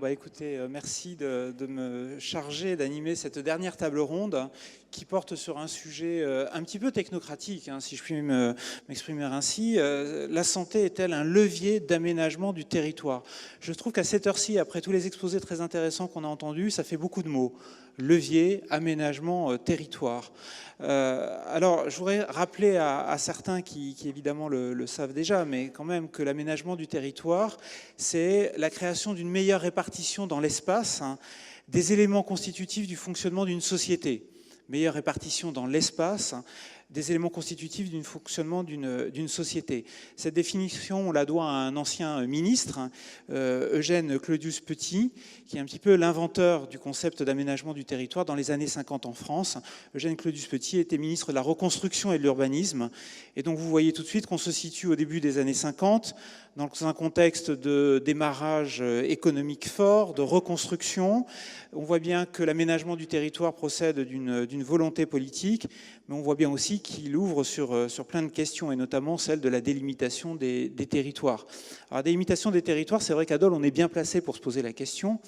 bah écoutez, merci de me charger d'animer cette dernière table ronde qui porte sur un sujet un petit peu technocratique, hein, si je puis m'exprimer ainsi. La santé est-elle un levier d'aménagement du territoire? Je trouve qu'à cette heure-ci, après tous les exposés très intéressants qu'on a entendus, ça fait beaucoup de mots. Levier, aménagement, territoire. Alors, je voudrais rappeler à certains qui évidemment le savent déjà, mais quand même que l'aménagement du territoire, c'est la création d'une meilleure répartition dans l'espace, hein, des éléments constitutifs du fonctionnement d'une société. Meilleure répartition dans l'espace, hein, des éléments constitutifs du fonctionnement d'une société. Cette définition, on la doit à un ancien ministre, Eugène Clodius-Petit, qui est un petit peu l'inventeur du concept d'aménagement du territoire dans les années 50 en France. Eugène Clodius-Petit était ministre de la Reconstruction et de l'Urbanisme. Et donc vous voyez tout de suite qu'on se situe au début des années 50, dans un contexte de démarrage économique fort, de reconstruction. On voit bien que l'aménagement du territoire procède d'une volonté politique, mais on voit bien aussi qu'il ouvre sur plein de questions, et notamment celle de la délimitation des territoires. Alors, la délimitation des territoires, c'est vrai qu'à Dole, on est bien placé pour se poser la question,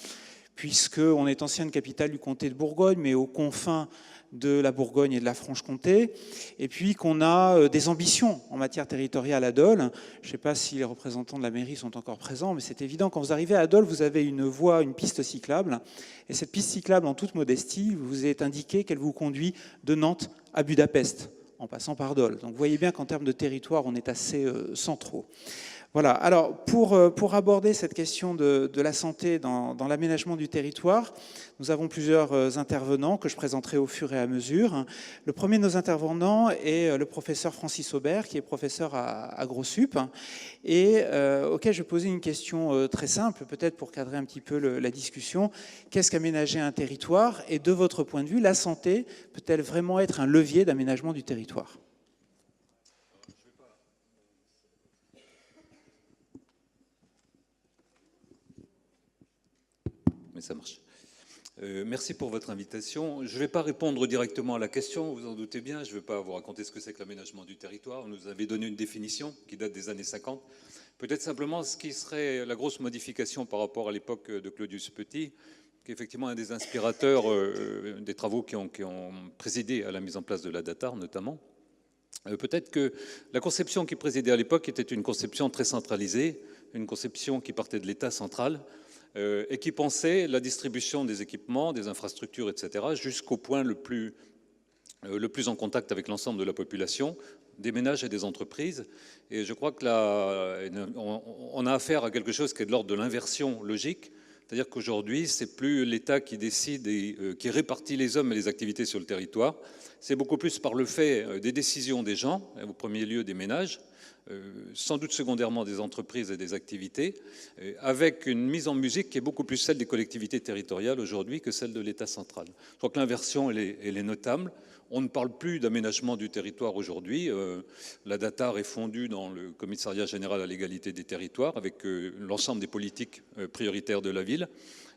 puisqu'on est ancienne capitale du comté de Bourgogne, mais aux confins de la Bourgogne et de la Franche-Comté, et puis qu'on a des ambitions en matière territoriale à Dole. Je ne sais pas si les représentants de la mairie sont encore présents, mais c'est évident, quand vous arrivez à Dole, vous avez une voie, une piste cyclable, et cette piste cyclable, en toute modestie, vous est indiqué qu'elle vous conduit de Nantes à Budapest, en passant par Dole. Donc vous voyez bien qu'en termes de territoire, on est assez centraux. Voilà, alors pour aborder cette question de la santé dans l'aménagement du territoire, nous avons plusieurs intervenants que je présenterai au fur et à mesure. Le premier de nos intervenants est le professeur Francis Aubert, qui est professeur à GrosSup, et auquel je vais poser une question très simple, peut-être pour cadrer un petit peu la discussion. Qu'est-ce qu'aménager un territoire? Et de votre point de vue, la santé peut-elle vraiment être un levier d'aménagement du territoire? Mais ça marche. Merci pour votre invitation. Je ne vais pas répondre directement à la question, vous en doutez bien. Je ne vais pas vous raconter ce que c'est que l'aménagement du territoire. Vous nous avez donné une définition qui date des années 50. Peut-être simplement ce qui serait la grosse modification par rapport à l'époque de Clodius Petit, qui est effectivement un des inspirateurs des travaux qui ont présidé à la mise en place de la DATAR notamment. Peut-être que la conception qui présidait à l'époque était une conception très centralisée, une conception qui partait de l'État central, et qui pensait la distribution des équipements, des infrastructures, etc., jusqu'au point le plus en contact avec l'ensemble de la population, des ménages et des entreprises. Et je crois que là, on a affaire à quelque chose qui est de l'ordre de l'inversion logique, c'est-à-dire qu'aujourd'hui, c'est plus l'État qui décide et qui répartit les hommes et les activités sur le territoire, c'est beaucoup plus par le fait des décisions des gens, au premier lieu des ménages, sans doute secondairement des entreprises et des activités, avec une mise en musique qui est beaucoup plus celle des collectivités territoriales aujourd'hui que celle de l'État central. Je crois que l'inversion, elle est notable. On ne parle plus d'aménagement du territoire aujourd'hui. La DATAR est fondue dans le Commissariat général à l'égalité des territoires avec l'ensemble des politiques prioritaires de la ville.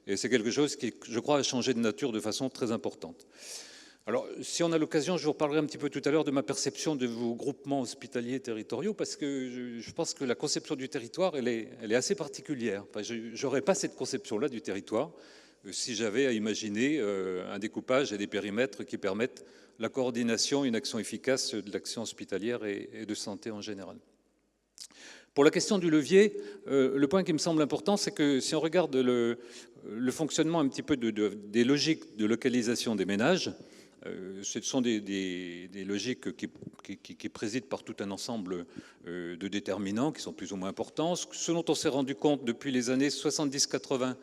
Et c'est quelque chose qui, je crois, a changé de nature de façon très importante. Alors, si on a l'occasion, je vous reparlerai un petit peu tout à l'heure de ma perception de vos groupements hospitaliers territoriaux, parce que je pense que la conception du territoire, elle est assez particulière. Enfin, je n'aurais pas cette conception-là du territoire si j'avais à imaginer un découpage et des périmètres qui permettent la coordination, une action efficace de l'action hospitalière et de santé en général. Pour la question du levier, le point qui me semble important, c'est que si on regarde le fonctionnement un petit peu des logiques de localisation des ménages, ce sont des logiques qui président par tout un ensemble de déterminants qui sont plus ou moins importants. Ce dont on s'est rendu compte depuis les années 70-80,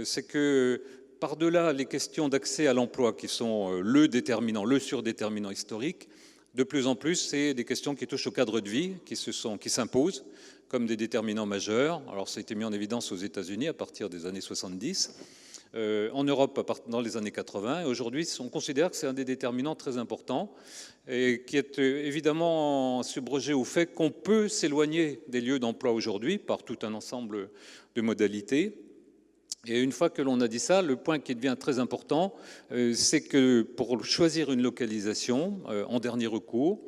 c'est que par-delà les questions d'accès à l'emploi qui sont le surdéterminant historique, de plus en plus, c'est des questions qui touchent au cadre de vie, qui s'imposent comme des déterminants majeurs. Alors ça a été mis en évidence aux États-Unis à partir des années 70. En Europe dans les années 80. Et aujourd'hui, on considère que c'est un des déterminants très importants et qui est évidemment subrogé au fait qu'on peut s'éloigner des lieux d'emploi aujourd'hui par tout un ensemble de modalités. Et une fois que l'on a dit ça, le point qui devient très important, c'est que pour choisir une localisation, en dernier recours,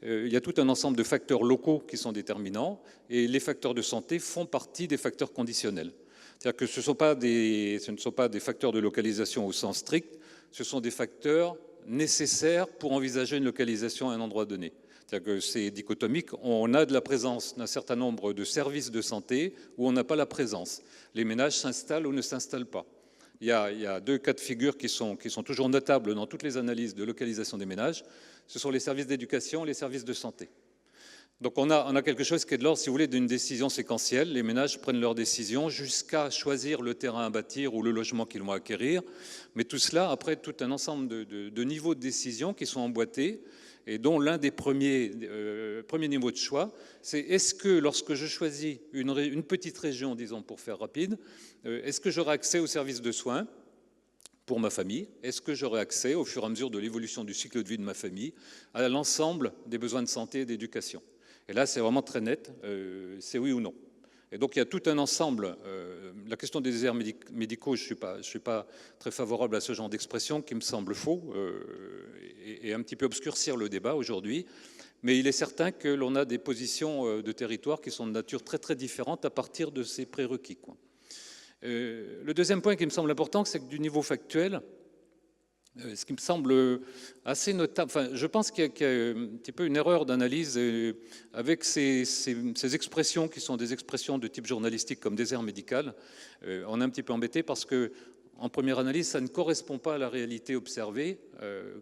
il y a tout un ensemble de facteurs locaux qui sont déterminants et les facteurs de santé font partie des facteurs conditionnels. C'est-à-dire que ce ne sont pas des facteurs de localisation au sens strict, ce sont des facteurs nécessaires pour envisager une localisation à un endroit donné. C'est-à-dire que c'est dichotomique, on a de la présence d'un certain nombre de services de santé où on n'a pas la présence. Les ménages s'installent ou ne s'installent pas. Il y a deux cas de figure qui sont toujours notables dans toutes les analyses de localisation des ménages. Ce sont les services d'éducation et les services de santé. Donc on a quelque chose qui est de l'ordre, si vous voulez, d'une décision séquentielle. Les ménages prennent leurs décisions jusqu'à choisir le terrain à bâtir ou le logement qu'ils vont acquérir. Mais tout cela, après, tout un ensemble de niveaux de décision qui sont emboîtés et dont l'un des premiers niveaux de choix, c'est est-ce que lorsque je choisis une petite région, disons pour faire rapide, est-ce que j'aurai accès aux services de soins pour ma famille? Est-ce que j'aurai accès, au fur et à mesure de l'évolution du cycle de vie de ma famille, à l'ensemble des besoins de santé et d'éducation? Et là, c'est vraiment très net, c'est oui ou non. Et donc, il y a tout un ensemble. La question des déserts médicaux, je ne suis pas très favorable à ce genre d'expression qui me semble faux et un petit peu obscurcir le débat aujourd'hui. Mais il est certain que l'on a des positions de territoire qui sont de nature très, très différente à partir de ces prérequis, quoi. Le deuxième point qui me semble important, c'est que du niveau factuel, ce qui me semble assez notable, enfin, je pense qu'il y a un petit peu une erreur d'analyse avec ces expressions qui sont des expressions de type journalistique comme désert médical. On est un petit peu embêté parce que, en première analyse, ça ne correspond pas à la réalité observée,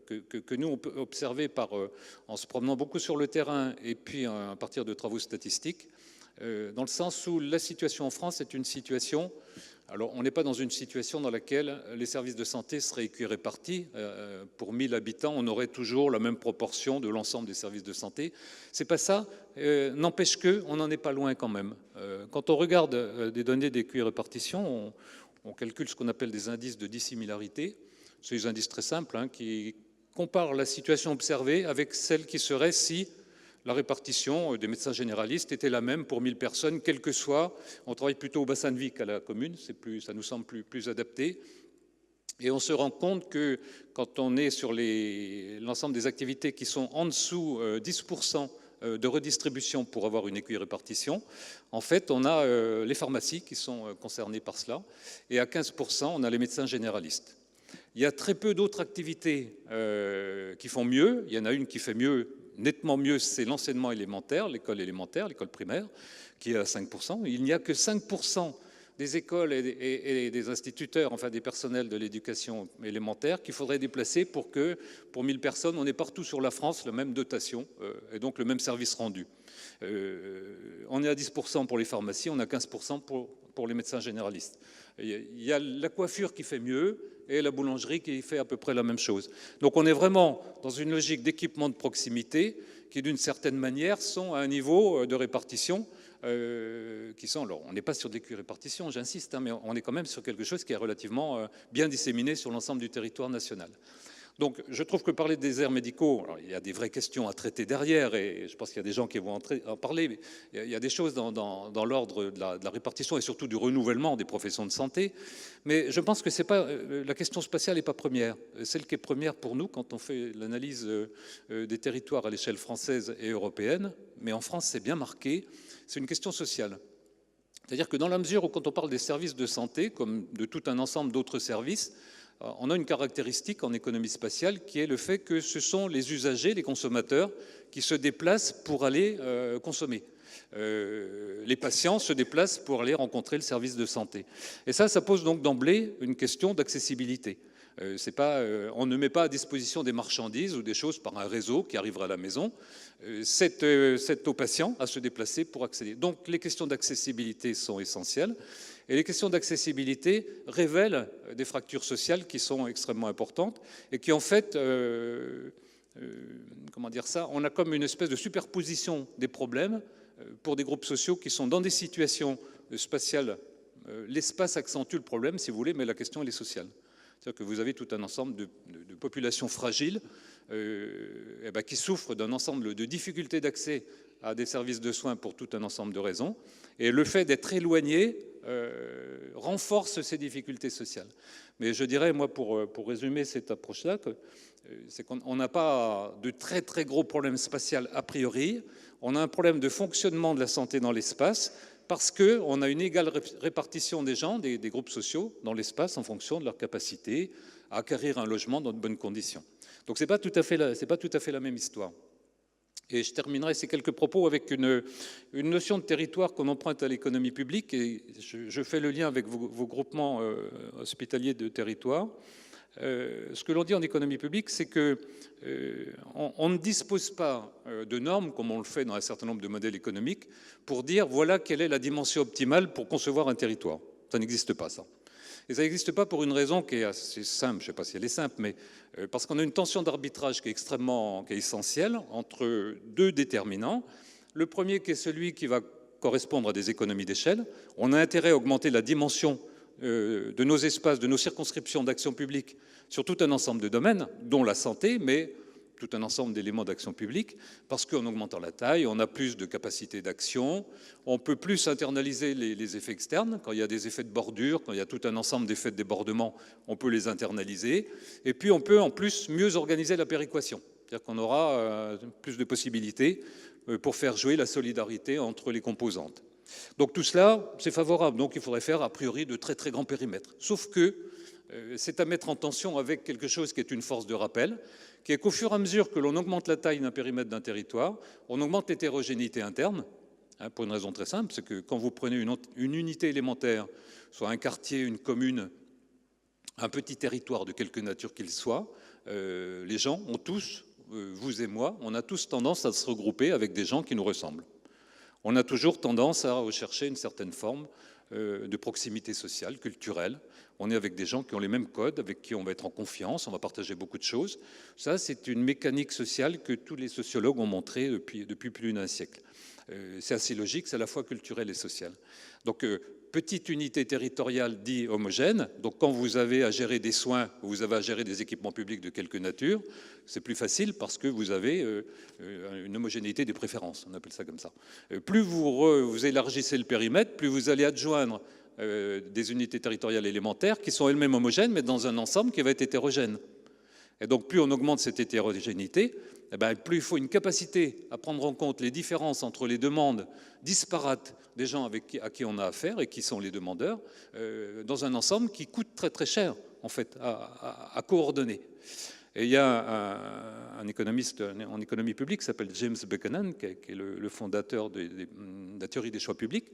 que nous on peut observer en se promenant beaucoup sur le terrain et puis à partir de travaux statistiques, dans le sens où la situation en France est une situation. Alors, on n'est pas dans une situation dans laquelle les services de santé seraient équirépartis. Pour 1000 habitants, on aurait toujours la même proportion de l'ensemble des services de santé. C'est pas ça. N'empêche qu'on n'en est pas loin quand même. Quand on regarde des données d'équirépartition, on calcule ce qu'on appelle des indices de dissimilarité. C'est des indices très simples qui comparent la situation observée avec celle qui serait si la répartition des médecins généralistes était la même pour 1000 personnes, quel que soit. On travaille plutôt au bassin de vie qu'à la commune, ça nous semble plus adapté. Et on se rend compte que quand on est sur l'ensemble des activités qui sont en dessous 10% de redistribution pour avoir une équirépartition, en fait, on a les pharmacies qui sont concernées par cela, et à 15%, on a les médecins généralistes. Il y a très peu d'autres activités qui font mieux. Il y en a une qui fait mieux, nettement mieux, c'est l'enseignement élémentaire, l'école primaire, qui est à 5%. Il n'y a que 5% des écoles et des instituteurs, enfin des personnels de l'éducation élémentaire, qu'il faudrait déplacer pour que, pour 1000 personnes, on ait partout sur la France la même dotation et donc le même service rendu. On est à 10% pour les pharmacies, on a 15% pour les médecins généralistes. Il y a la coiffure qui fait mieux et la boulangerie qui fait à peu près la même chose. Donc on est vraiment dans une logique d'équipement de proximité qui, d'une certaine manière, sont à un niveau de répartition qui sont... Alors, on n'est pas sur des répartitions, j'insiste, mais on est quand même sur quelque chose qui est relativement bien disséminé sur l'ensemble du territoire national. Donc, je trouve que parler des déserts médicaux, alors, il y a des vraies questions à traiter derrière, et je pense qu'il y a des gens qui vont en parler, mais il y a des choses dans l'ordre de la répartition et surtout du renouvellement des professions de santé. Mais je pense que c'est pas, la question spatiale n'est pas première. Celle qui est première pour nous, quand on fait l'analyse des territoires à l'échelle française et européenne, mais en France, c'est bien marqué, c'est une question sociale. C'est-à-dire que dans la mesure où, quand on parle des services de santé, comme de tout un ensemble d'autres services, on a une caractéristique en économie spatiale qui est le fait que ce sont les usagers, les consommateurs, qui se déplacent pour aller consommer. Les patients se déplacent pour aller rencontrer le service de santé. Et ça pose donc d'emblée une question d'accessibilité. On ne met pas à disposition des marchandises ou des choses par un réseau qui arrivera à la maison. C'est aux patients à se déplacer pour accéder. Donc les questions d'accessibilité sont essentielles. Et les questions d'accessibilité révèlent des fractures sociales qui sont extrêmement importantes et qui, en fait, comment dire ça, on a comme une espèce de superposition des problèmes pour des groupes sociaux qui sont dans des situations spatiales. L'espace accentue le problème, si vous voulez, mais la question, elle est sociale. C'est-à-dire que vous avez tout un ensemble de populations fragiles qui souffrent d'un ensemble de difficultés d'accès à des services de soins pour tout un ensemble de raisons. Et le fait d'être éloigné renforce ces difficultés sociales. Mais je dirais, moi, pour résumer cette approche-là, c'est qu'on n'a pas de très très gros problèmes spatiaux a priori. On a un problème de fonctionnement de la santé dans l'espace parce qu'on a une égale répartition des gens, des groupes sociaux dans l'espace en fonction de leur capacité à acquérir un logement dans de bonnes conditions. Donc ce n'est pas tout à fait la même histoire. Et je terminerai ces quelques propos avec une notion de territoire qu'on emprunte à l'économie publique, et je fais le lien avec vos groupements hospitaliers de territoire. Ce que l'on dit en économie publique, c'est qu'on ne dispose pas de normes, comme on le fait dans un certain nombre de modèles économiques, pour dire voilà quelle est la dimension optimale pour concevoir un territoire. Ça n'existe pas, ça. Et ça n'existe pas pour une raison qui est assez simple, je ne sais pas si elle est simple, mais parce qu'on a une tension d'arbitrage qui est essentielle entre deux déterminants. Le premier qui est celui qui va correspondre à des économies d'échelle. On a intérêt à augmenter la dimension de nos espaces, de nos circonscriptions d'action publique sur tout un ensemble de domaines, dont la santé, mais tout un ensemble d'éléments d'action publique, parce qu'en augmentant la taille, on a plus de capacité d'action, on peut plus internaliser les effets externes. Quand il y a des effets de bordure, quand il y a tout un ensemble d'effets de débordement, on peut les internaliser. Et puis on peut en plus mieux organiser la péréquation. C'est-à-dire qu'on aura plus de possibilités pour faire jouer la solidarité entre les composantes. Donc tout cela, c'est favorable. Donc il faudrait faire a priori de très très grands périmètres. Sauf que c'est à mettre en tension avec quelque chose qui est une force de rappel, qui est qu'au fur et à mesure que l'on augmente la taille d'un périmètre d'un territoire, on augmente l'hétérogénéité interne, pour une raison très simple, c'est que quand vous prenez une unité élémentaire, soit un quartier, une commune, un petit territoire de quelque nature qu'il soit, les gens ont tous, vous et moi, on a tous tendance à se regrouper avec des gens qui nous ressemblent. On a toujours tendance à rechercher une certaine forme de proximité sociale, culturelle. On est avec des gens qui ont les mêmes codes, avec qui on va être en confiance, on va partager beaucoup de choses. Ça, c'est une mécanique sociale que tous les sociologues ont montrée depuis plus d'un siècle. C'est assez logique, c'est à la fois culturel et social. Donc, petite unité territoriale dit homogène. Donc, quand vous avez à gérer des soins, vous avez à gérer des équipements publics de quelque nature, c'est plus facile parce que vous avez une homogénéité des préférences, on appelle ça comme ça. Plus vous élargissez le périmètre, plus vous allez adjoindre des unités territoriales élémentaires qui sont elles-mêmes homogènes, mais dans un ensemble qui va être hétérogène. Et donc, plus on augmente cette hétérogénéité, eh bien, plus il faut une capacité à prendre en compte les différences entre les demandes disparates des gens à qui on a affaire et qui sont les demandeurs, dans un ensemble qui coûte très très cher, en fait, à coordonner. Et il y a un économiste en économie publique qui s'appelle James Buchanan, qui est le fondateur de la théorie des choix publics,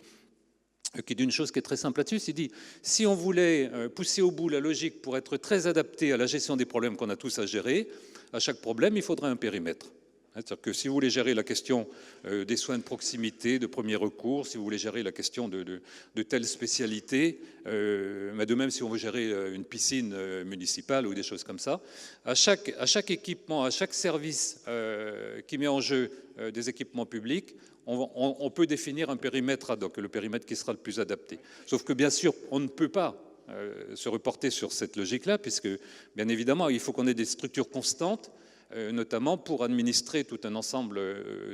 qui dit une chose qui est très simple là-dessus. Il dit, si on voulait pousser au bout la logique pour être très adapté à la gestion des problèmes qu'on a tous à gérer, à chaque problème, il faudrait un périmètre. C'est-à-dire que si vous voulez gérer la question des soins de proximité, de premier recours, si vous voulez gérer la question de telle spécialité, mais de même si on veut gérer une piscine municipale ou des choses comme ça, à chaque équipement, à chaque service qui met en jeu des équipements publics, on peut définir un périmètre ad hoc, le périmètre qui sera le plus adapté. Sauf que bien sûr, on ne peut pas se reporter sur cette logique-là, puisque bien évidemment, il faut qu'on ait des structures constantes, notamment pour administrer tout un ensemble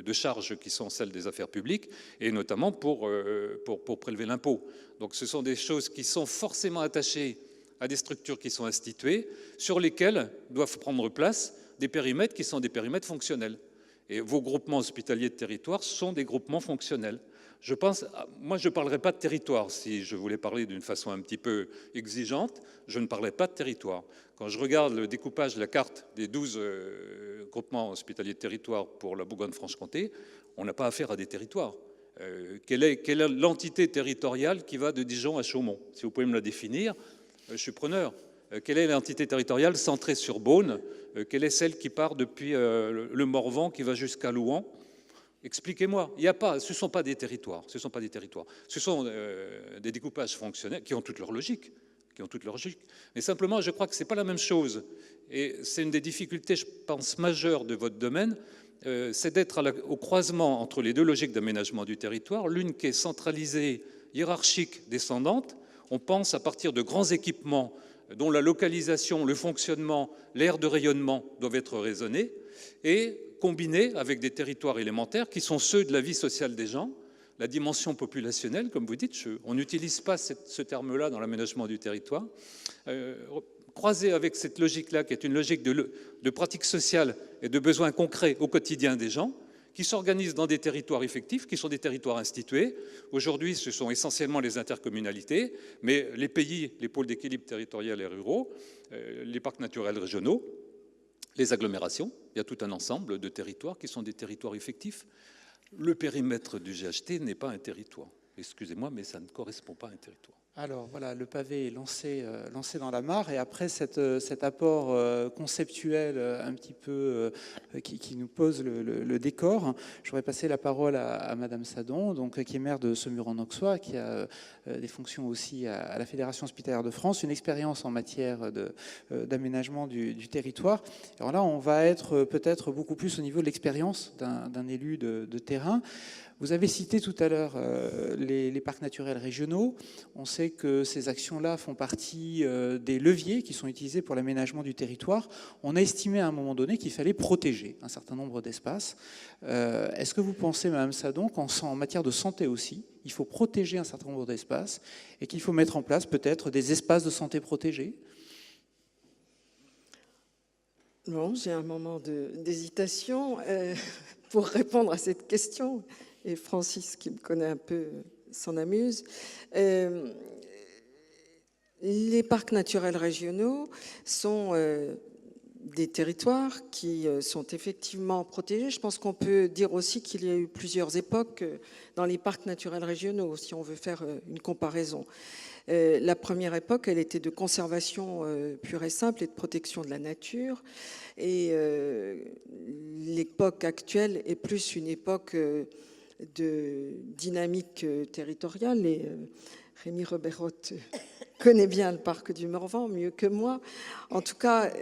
de charges qui sont celles des affaires publiques, et notamment pour prélever l'impôt. Donc ce sont des choses qui sont forcément attachées à des structures qui sont instituées, sur lesquelles doivent prendre place des périmètres qui sont des périmètres fonctionnels. Et vos groupements hospitaliers de territoire sont des groupements fonctionnels. Je pense, moi je ne parlerai pas de territoire. Si je voulais parler d'une façon un petit peu exigeante, je ne parlerai pas de territoire. Quand je regarde le découpage de la carte des 12 groupements hospitaliers de territoire pour la Bourgogne-Franche-Comté, on n'a pas affaire à des territoires. Quelle est l'entité territoriale qui va de Dijon à Chaumont? Si vous pouvez me la définir, je suis preneur. Quelle est l'entité territoriale centrée sur Beaune? Quelle est celle qui part depuis le Morvan qui va jusqu'à Louhans? Expliquez-moi. Il y a pas, ce ne sont pas des territoires. Ce sont pas des territoires. Ce sont des découpages fonctionnels qui ont toute leur logique. Mais simplement, je crois que ce n'est pas la même chose. Et c'est une des difficultés, je pense, majeures de votre domaine, c'est d'être au croisement entre les deux logiques d'aménagement du territoire, l'une qui est centralisée, hiérarchique, descendante. On pense à partir de grands équipements dont la localisation, le fonctionnement, l'aire de rayonnement doivent être raisonnés, et combinés avec des territoires élémentaires qui sont ceux de la vie sociale des gens, la dimension populationnelle, comme vous dites, on n'utilise pas ce terme-là dans l'aménagement du territoire, croisé avec cette logique-là, qui est une logique de pratique sociale et de besoins concrets au quotidien des gens, qui s'organisent dans des territoires effectifs, qui sont des territoires institués. Aujourd'hui, ce sont essentiellement les intercommunalités, mais les pays, les pôles d'équilibre territorial et ruraux, les parcs naturels régionaux, les agglomérations, il y a tout un ensemble de territoires qui sont des territoires effectifs. Le périmètre du GHT n'est pas un territoire. Excusez-moi, mais ça ne correspond pas à un territoire. Alors voilà, le pavé est lancé dans la mare, et après cet apport conceptuel un petit peu qui nous pose le décor, je voudrais passer la parole à Madame Sadon, donc, qui est maire de Saumur-en-Auxois, qui a des fonctions aussi à la Fédération hospitalière de France, une expérience en matière d'aménagement du territoire. Alors là, on va être peut-être beaucoup plus au niveau de l'expérience d'un élu de terrain. Vous avez cité tout à l'heure les parcs naturels régionaux. On sait que ces actions-là font partie des leviers qui sont utilisés pour l'aménagement du territoire. On a estimé à un moment donné qu'il fallait protéger un certain nombre d'espaces. Est-ce que vous pensez, Madame Sadon, qu'en matière de santé aussi, il faut protéger un certain nombre d'espaces et qu'il faut mettre en place peut-être des espaces de santé protégés ? Non, j'ai un moment d'hésitation pour répondre à cette question. Et Francis, qui me connaît un peu, s'en amuse. Les parcs naturels régionaux sont des territoires qui sont effectivement protégés. Je pense qu'on peut dire aussi qu'il y a eu plusieurs époques dans les parcs naturels régionaux, si on veut faire une comparaison. La première époque, elle était de conservation pure et simple et de protection de la nature. Et l'époque actuelle est plus une époque de dynamique territoriale. Et Rémi Reberotte connaît bien le parc du Morvan, mieux que moi. En tout cas,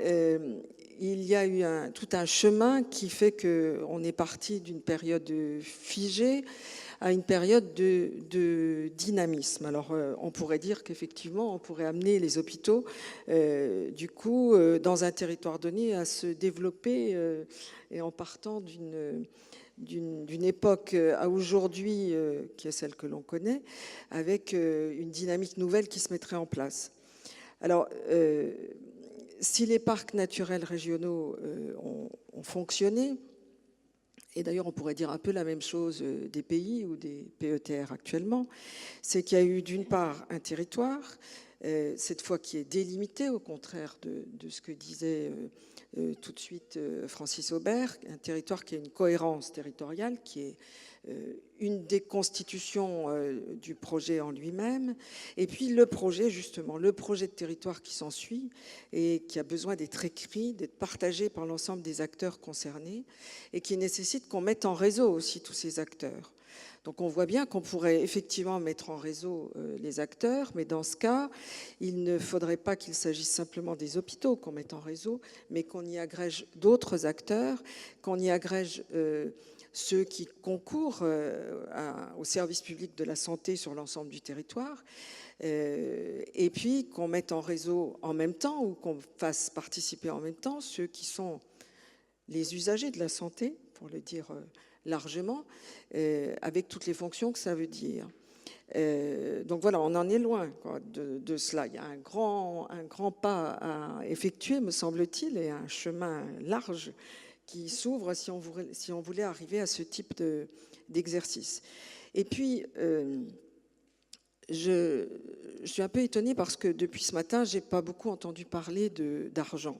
il y a eu tout un chemin qui fait qu'on est parti d'une période figée à une période de dynamisme. Alors, on pourrait dire qu'effectivement, on pourrait amener les hôpitaux, du coup, dans un territoire donné, à se développer, et en partant d'une époque à aujourd'hui, qui est celle que l'on connaît, avec une dynamique nouvelle qui se mettrait en place. Alors, si les parcs naturels régionaux ont fonctionné, et d'ailleurs on pourrait dire un peu la même chose des pays ou des PETR actuellement, c'est qu'il y a eu d'une part un territoire, cette fois qui est délimité, au contraire de ce que disait tout de suite Francis Aubert, un territoire qui a une cohérence territoriale, qui est une des constitutions du projet en lui-même, et puis le projet, justement, le projet de territoire qui s'ensuit et qui a besoin d'être écrit, d'être partagé par l'ensemble des acteurs concernés, et qui nécessite qu'on mette en réseau aussi tous ces acteurs. Donc on voit bien qu'on pourrait effectivement mettre en réseau les acteurs, mais dans ce cas, il ne faudrait pas qu'il s'agisse simplement des hôpitaux qu'on mette en réseau, mais qu'on y agrège d'autres acteurs, qu'on y agrège ceux qui concourent au service public de la santé sur l'ensemble du territoire, et puis qu'on mette en réseau en même temps, ou qu'on fasse participer en même temps ceux qui sont les usagers de la santé, pour le dire largement, avec toutes les fonctions que ça veut dire. Donc voilà, on en est loin quoi, de cela. Il y a un grand pas à effectuer, me semble-t-il, et un chemin large qui s'ouvre si on voulait arriver à ce type d'exercice. Et puis, je suis un peu étonnée parce que depuis ce matin, je n'ai pas beaucoup entendu parler d'argent.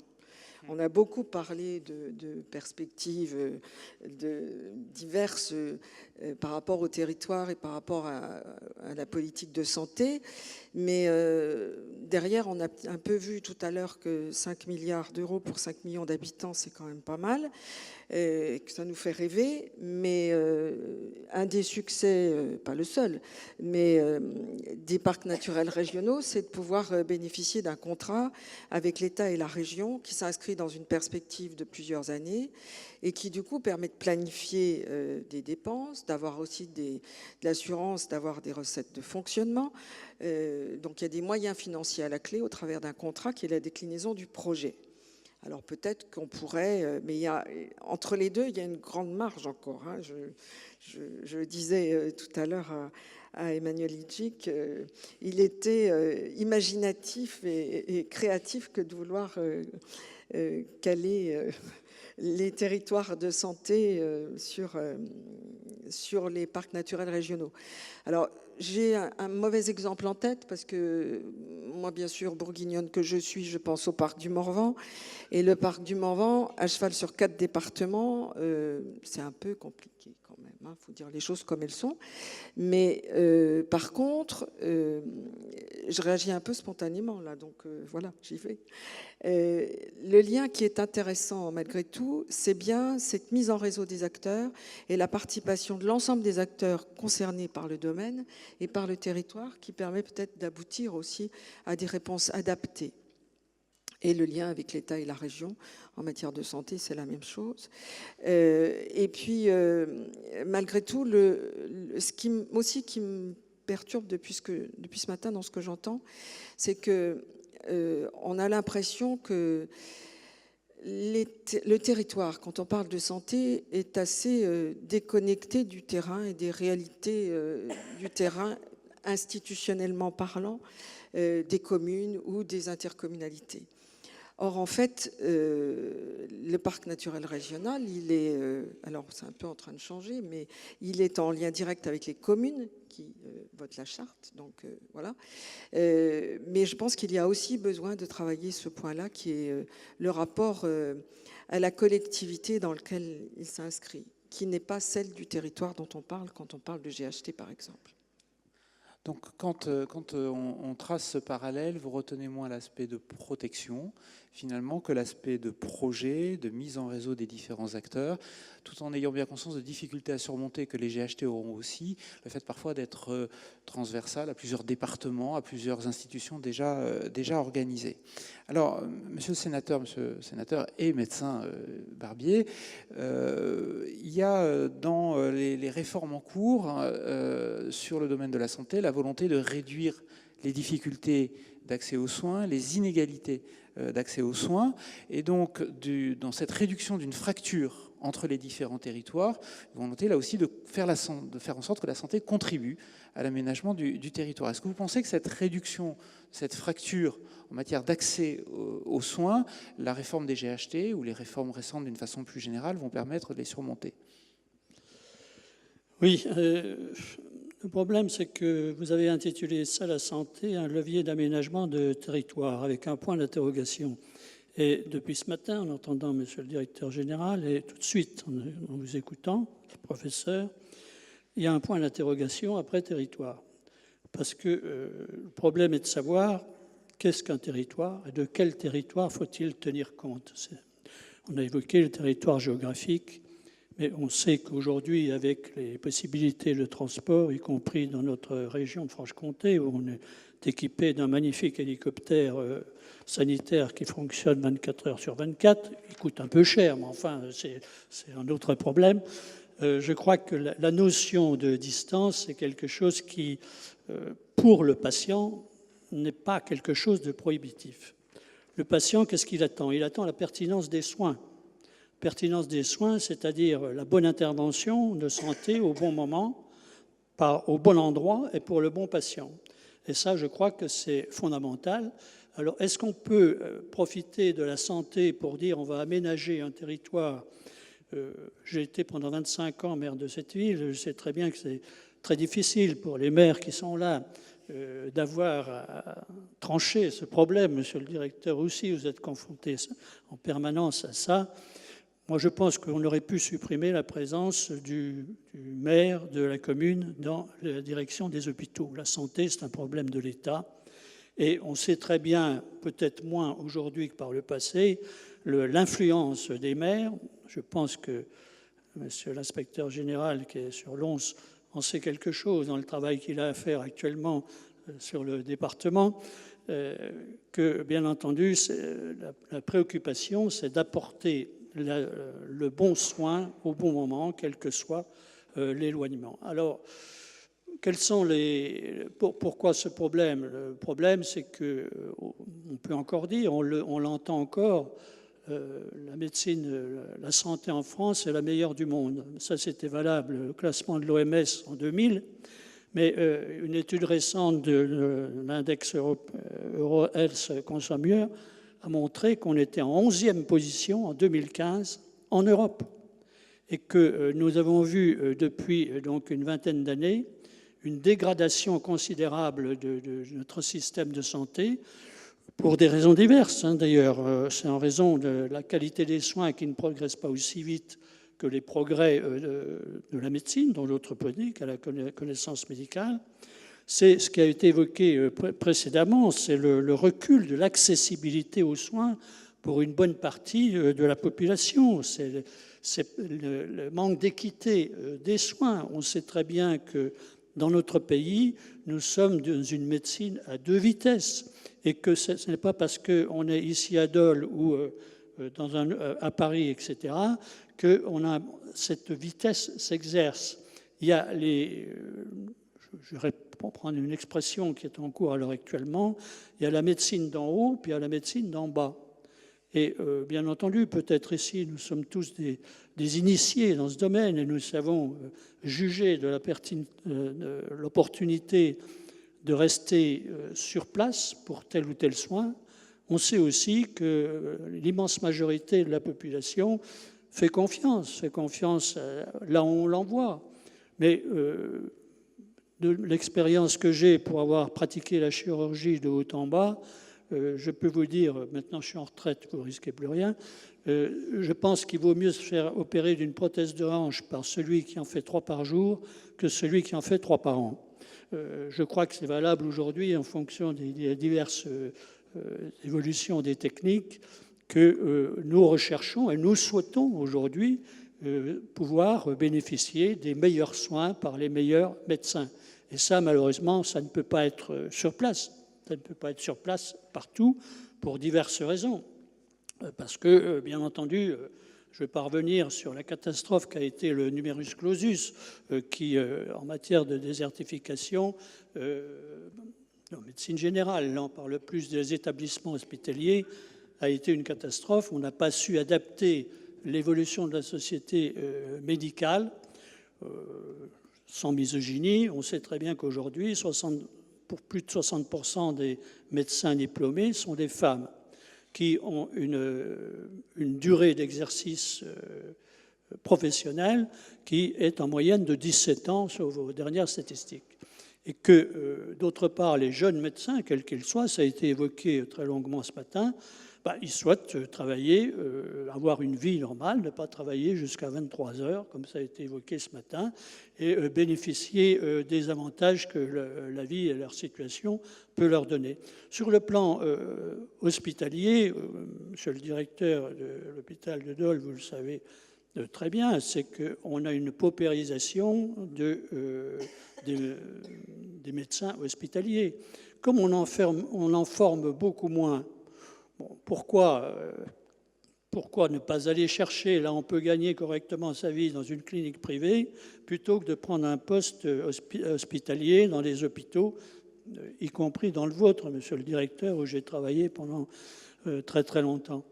On a beaucoup parlé de perspectives diverses par rapport au territoire et par rapport à la politique de santé. Mais derrière, on a un peu vu tout à l'heure que 5 milliards d'euros pour 5 millions d'habitants, c'est quand même pas mal, et que ça nous fait rêver. Mais un des succès, pas le seul, mais des parcs naturels régionaux, c'est de pouvoir bénéficier d'un contrat avec l'État et la région qui s'inscrit dans une perspective de plusieurs années et qui du coup permet de planifier des dépenses, d'avoir aussi de l'assurance, d'avoir des recettes de fonctionnement. Donc il y a des moyens financiers à la clé au travers d'un contrat qui est la déclinaison du projet. Alors peut-être qu'on pourrait, mais entre les deux, il y a une grande marge encore. Hein. Je disais tout à l'heure à Emmanuel Lidjic, il était imaginatif et créatif que de vouloir caler les territoires de santé sur les parcs naturels régionaux. Alors, j'ai un mauvais exemple en tête parce que moi, bien sûr, bourguignonne que je suis, je pense au parc du Morvan. Et le parc du Morvan, à cheval sur 4 départements, c'est un peu compliqué quand même. Il faut dire les choses comme elles sont. Mais par contre, je réagis un peu spontanément là, donc voilà, j'y vais. Le lien qui est intéressant malgré tout, c'est bien cette mise en réseau des acteurs et la participation de l'ensemble des acteurs concernés par le domaine et par le territoire qui permet peut-être d'aboutir aussi à des réponses adaptées. Et le lien avec l'État et la région en matière de santé, c'est la même chose. Et puis, malgré tout, ce qui me perturbe depuis ce matin dans ce que j'entends, c'est que on a l'impression que le territoire, quand on parle de santé, est assez déconnecté du terrain et des réalités du terrain, institutionnellement parlant, des communes ou des intercommunalités. Or, en fait, le parc naturel régional, il est, alors c'est un peu en train de changer, mais il est en lien direct avec les communes qui votent la charte, donc voilà. Mais je pense qu'il y a aussi besoin de travailler ce point-là, qui est le rapport à la collectivité dans lequel il s'inscrit, qui n'est pas celle du territoire dont on parle quand on parle de GHT, par exemple. Donc, quand on trace ce parallèle, vous retenez moins l'aspect de protection, finalement, que l'aspect de projet, de mise en réseau des différents acteurs, tout en ayant bien conscience de difficultés à surmonter que les GHT auront aussi, le fait parfois d'être transversal à plusieurs départements, à plusieurs institutions déjà organisées. Alors, monsieur le sénateur et médecin Barbier, il y a dans les réformes en cours sur le domaine de la santé la volonté de réduire les difficultés d'accès aux soins, les inégalités d'accès aux soins, et donc dans cette réduction d'une fracture entre les différents territoires, volonté là aussi de faire en sorte que la santé contribue à l'aménagement du territoire. Est-ce que vous pensez que cette réduction, cette fracture en matière d'accès aux soins, la réforme des GHT ou les réformes récentes d'une façon plus générale vont permettre de les surmonter ? Oui, le problème, c'est que vous avez intitulé ça, la santé, un levier d'aménagement de territoire, avec un point d'interrogation. Et depuis ce matin, en entendant monsieur le directeur général, et tout de suite en vous écoutant, professeur, il y a un point d'interrogation après territoire. Parce que le problème est de savoir qu'est-ce qu'un territoire et de quel territoire faut-il tenir compte. On a évoqué le territoire géographique, mais on sait qu'aujourd'hui, avec les possibilités de transport, y compris dans notre région de Franche-Comté, où on est équipé d'un magnifique hélicoptère sanitaire qui fonctionne 24 heures sur 24, il coûte un peu cher, mais enfin, c'est un autre problème. Je crois que la notion de distance, c'est quelque chose qui, pour le patient, n'est pas quelque chose de prohibitif. Le patient, qu'est-ce qu'il attend ? Il attend la pertinence des soins. Pertinence des soins, c'est-à-dire la bonne intervention de santé au bon moment, au bon endroit et pour le bon patient. Et ça, je crois que c'est fondamental. Alors, est-ce qu'on peut profiter de la santé pour dire on va aménager un territoire ? J'ai été pendant 25 ans maire de cette ville, je sais très bien que c'est très difficile pour les maires qui sont là d'avoir à trancher ce problème. Monsieur le directeur aussi, vous êtes confronté en permanence à ça. Moi, je pense qu'on aurait pu supprimer la présence du maire de la commune dans la direction des hôpitaux. La santé, c'est un problème de l'État. Et on sait très bien, peut-être moins aujourd'hui que par le passé, l'influence des maires. Je pense que monsieur l'inspecteur général, qui est sur l'ONS, en sait quelque chose dans le travail qu'il a à faire actuellement sur le département, que, bien entendu, la préoccupation, c'est d'apporter le bon soin au bon moment, quel que soit l'éloignement. Alors, pourquoi ce problème ? Le problème, c'est que, on peut encore dire, on l'entend encore, la médecine, la santé en France est la meilleure du monde. Ça, c'était valable, le classement de l'OMS en 2000. Mais une étude récente de l'index EuroHealth Consumer a montré qu'on était en 11e position en 2015 en Europe. Et que nous avons vu depuis donc une vingtaine d'années une dégradation considérable de notre système de santé, pour des raisons diverses. D'ailleurs, c'est en raison de la qualité des soins qui ne progresse pas aussi vite que les progrès de la médecine, dont l'autre peut dire qu'à la connaissance médicale. C'est ce qui a été évoqué précédemment, c'est le recul de l'accessibilité aux soins pour une bonne partie de la population. C'est le manque d'équité des soins. On sait très bien que dans notre pays, nous sommes dans une médecine à deux vitesses et que ce n'est pas parce qu'on est ici à Dole ou à Paris, etc., que cette vitesse s'exerce. Il y a je vais prendre une expression qui est en cours à l'heure actuellement, il y a la médecine d'en haut, puis il y a la médecine d'en bas. Et bien entendu, peut-être ici, nous sommes tous des initiés dans ce domaine et nous savons juger de l'opportunité de rester sur place pour tel ou tel soin. On sait aussi que l'immense majorité de la population fait confiance là où on l'envoie. Mais de l'expérience que j'ai pour avoir pratiqué la chirurgie de haut en bas, je peux vous dire, maintenant je suis en retraite, vous ne risquez plus rien, je pense qu'il vaut mieux se faire opérer d'une prothèse de hanche par celui qui en fait 3 par jour que celui qui en fait 3 par an. Je crois que c'est valable aujourd'hui en fonction des diverses évolutions des techniques que nous recherchons et nous souhaitons aujourd'hui pouvoir bénéficier des meilleurs soins par les meilleurs médecins. Et ça, malheureusement, ça ne peut pas être sur place. Ça ne peut pas être sur place partout pour diverses raisons. Parce que, bien entendu, je vais pas revenir sur la catastrophe qu'a été le numerus clausus, qui, en matière de désertification, en médecine générale, là on parle plus des établissements hospitaliers, a été une catastrophe. On n'a pas su adapter l'évolution de la société médicale, sans misogynie. On sait très bien qu'aujourd'hui, pour plus de 60% des médecins diplômés sont des femmes qui ont une durée d'exercice professionnel qui est en moyenne de 17 ans, sauf aux dernières statistiques. Et que, d'autre part, les jeunes médecins, quels qu'ils soient, ça a été évoqué très longuement ce matin, ils souhaitent travailler, avoir une vie normale, ne pas travailler jusqu'à 23 heures, comme ça a été évoqué ce matin, et bénéficier des avantages que la vie et leur situation peut leur donner. Sur le plan hospitalier, monsieur le directeur de l'hôpital de Dole, vous le savez très bien, c'est qu'on a une paupérisation des médecins hospitaliers. Comme on en forme beaucoup moins, pourquoi ne pas aller chercher, là on peut gagner correctement sa vie dans une clinique privée, plutôt que de prendre un poste hospitalier dans les hôpitaux, y compris dans le vôtre, monsieur le directeur, où j'ai travaillé pendant très très longtemps.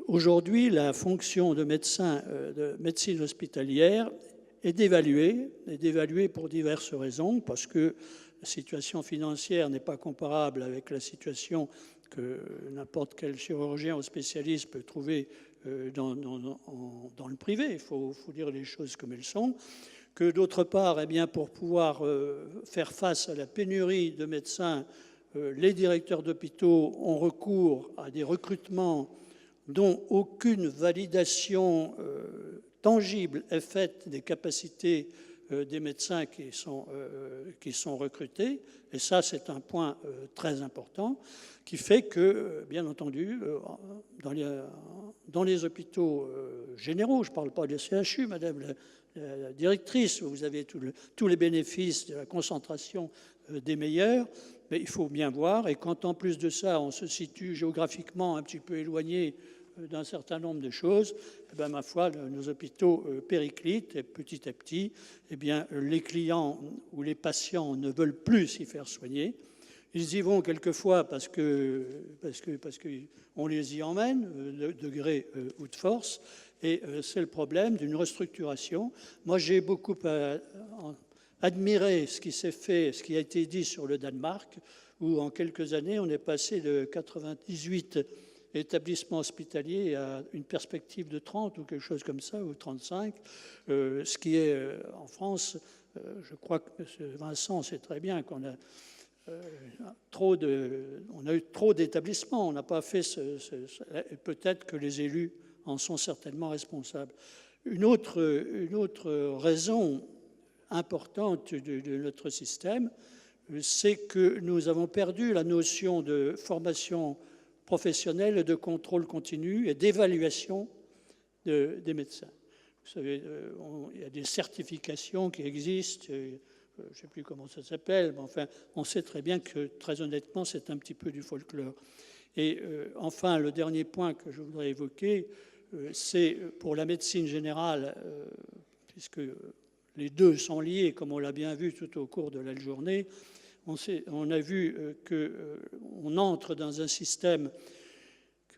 Aujourd'hui, la fonction de médecin de médecine hospitalière est dévaluée pour diverses raisons, parce que la situation financière n'est pas comparable avec la situation que n'importe quel chirurgien ou spécialiste peut trouver dans le privé. Il faut dire les choses comme elles sont. Que d'autre part, pour pouvoir faire face à la pénurie de médecins, les directeurs d'hôpitaux ont recours à des recrutements dont aucune validation tangible est faite des capacités des médecins qui sont recrutés. Et ça, c'est un point très important qui fait que, bien entendu, dans les hôpitaux généraux, je ne parle pas des CHU, madame la directrice, où vous avez tous les bénéfices de la concentration des meilleurs, mais il faut bien voir, et quand en plus de ça, on se situe géographiquement un petit peu éloigné d'un certain nombre de choses, ma foi, nos hôpitaux périclitent, et petit à petit, les clients ou les patients ne veulent plus s'y faire soigner. Ils y vont quelquefois parce qu'on les y emmène, de gré ou de force, et c'est le problème d'une restructuration. Moi, j'ai beaucoup admiré ce qui s'est fait, ce qui a été dit sur le Danemark, où en quelques années, on est passé de 98 établissement hospitalier à une perspective de 30 ou quelque chose comme ça, ou 35, ce qui est en France, je crois que M. Vincent sait très bien qu'on a on a eu trop d'établissements, on n'a pas fait peut-être que les élus en sont certainement responsables. Une autre raison importante de notre système, c'est que nous avons perdu la notion de formation professionnelle, de contrôle continu et d'évaluation des médecins. Vous savez, il y a des certifications qui existent, je ne sais plus comment ça s'appelle, mais enfin, on sait très bien que, très honnêtement, c'est un petit peu du folklore. Et enfin, le dernier point que je voudrais évoquer, c'est pour la médecine générale, puisque les deux sont liés, comme on l'a bien vu tout au cours de la journée. On a vu qu'on entre dans un système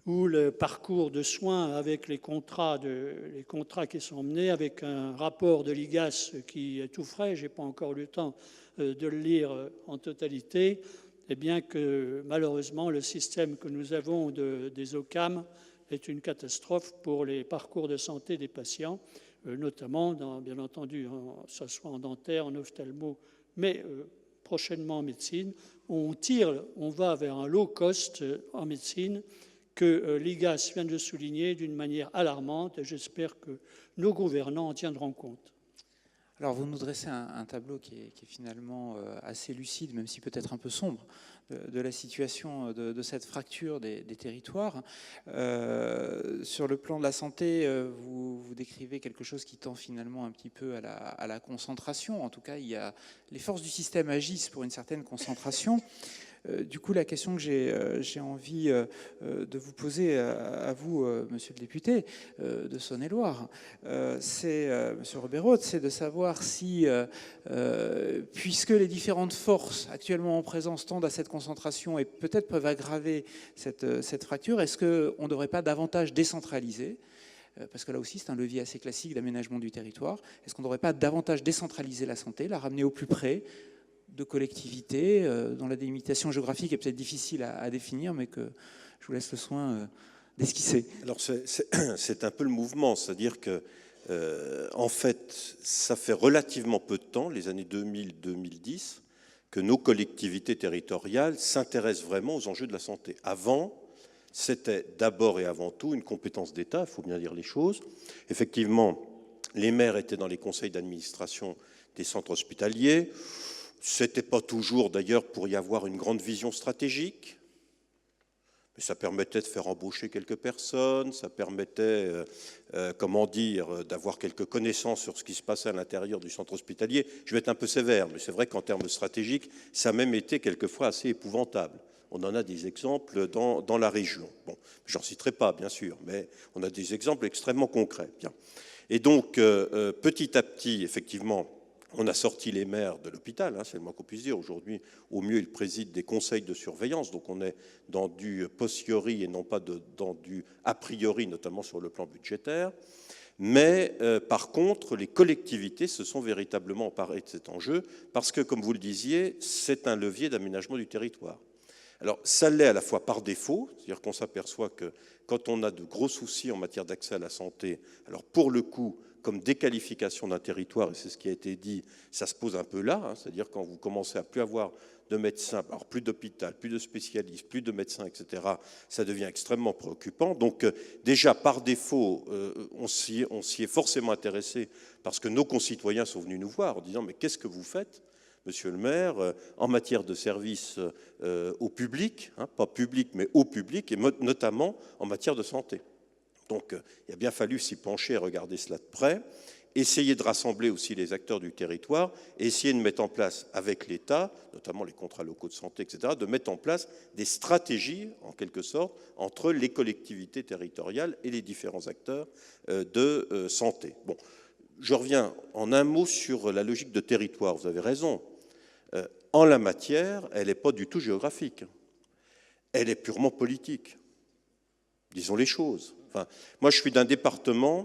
où le parcours de soins avec les contrats qui sont menés, avec un rapport de l'IGAS qui est tout frais, je n'ai pas encore eu le temps de le lire en totalité, et bien que malheureusement le système que nous avons des OCAM est une catastrophe pour les parcours de santé des patients, notamment, bien entendu, que ce soit en dentaire, en ophtalmo, mais prochainement en médecine. On va vers un low cost en médecine que l'IGAS vient de souligner d'une manière alarmante, et j'espère que nos gouvernants en tiendront compte. Alors, vous nous dressez un tableau qui est finalement assez lucide, même si peut-être un peu sombre, de la situation de cette fracture des territoires. Sur le plan de la santé, vous décrivez quelque chose qui tend finalement un petit peu à la concentration. En tout cas, les forces du système agissent pour une certaine concentration. Du coup, la question que j'ai envie de vous poser à vous, monsieur le député de Saône-et-Loire, monsieur Rebeyrotte, c'est de savoir si, puisque les différentes forces actuellement en présence tendent à cette concentration et peut-être peuvent aggraver cette fracture, est-ce qu'on ne devrait pas davantage décentraliser ? Parce que là aussi, c'est un levier assez classique d'aménagement du territoire. Est-ce qu'on ne devrait pas davantage décentraliser la santé, la ramener au plus près de collectivités, dont la délimitation géographique est peut-être difficile à définir, mais que je vous laisse le soin d'esquisser. Alors c'est un peu le mouvement, c'est-à-dire que en fait, ça fait relativement peu de temps, les années 2000-2010, que nos collectivités territoriales s'intéressent vraiment aux enjeux de la santé. Avant, c'était d'abord et avant tout une compétence d'État, il faut bien dire les choses. Effectivement, les maires étaient dans les conseils d'administration des centres hospitaliers. C'était pas toujours, d'ailleurs, pour y avoir une grande vision stratégique, mais ça permettait de faire embaucher quelques personnes, ça permettait, d'avoir quelques connaissances sur ce qui se passait à l'intérieur du centre hospitalier. Je vais être un peu sévère, mais c'est vrai qu'en termes stratégiques, ça a même été quelquefois assez épouvantable. On en a des exemples dans la région. Bon, j'en citerai pas, bien sûr, mais on a des exemples extrêmement concrets. Bien. Et donc, petit à petit, effectivement, on a sorti les maires de l'hôpital, c'est le moins qu'on puisse dire. Aujourd'hui, au mieux, ils président des conseils de surveillance, donc on est dans du posteriori et non pas dans du a priori, notamment sur le plan budgétaire. Mais par contre, les collectivités se sont véritablement emparées de cet enjeu, parce que, comme vous le disiez, c'est un levier d'aménagement du territoire. Alors, ça l'est à la fois par défaut, c'est-à-dire qu'on s'aperçoit que quand on a de gros soucis en matière d'accès à la santé, alors pour le coup, comme déqualification d'un territoire, et c'est ce qui a été dit, ça se pose un peu là, c'est-à-dire quand vous commencez à plus avoir de médecins, alors plus d'hôpital, plus de spécialistes, plus de médecins, etc., ça devient extrêmement préoccupant. Donc déjà, par défaut, on s'y est forcément intéressé parce que nos concitoyens sont venus nous voir en disant « mais qu'est-ce que vous faites ?» Monsieur le maire, en matière de services au public, pas public mais au public, et notamment en matière de santé. Donc il a bien fallu s'y pencher et regarder cela de près, essayer de rassembler aussi les acteurs du territoire, et essayer de mettre en place avec l'État, notamment les contrats locaux de santé, etc., de mettre en place des stratégies, en quelque sorte, entre les collectivités territoriales et les différents acteurs de santé. Bon, je reviens en un mot sur la logique de territoire. Vous avez raison. En la matière, elle n'est pas du tout géographique. Elle est purement politique. Disons les choses. Enfin, moi, je suis d'un département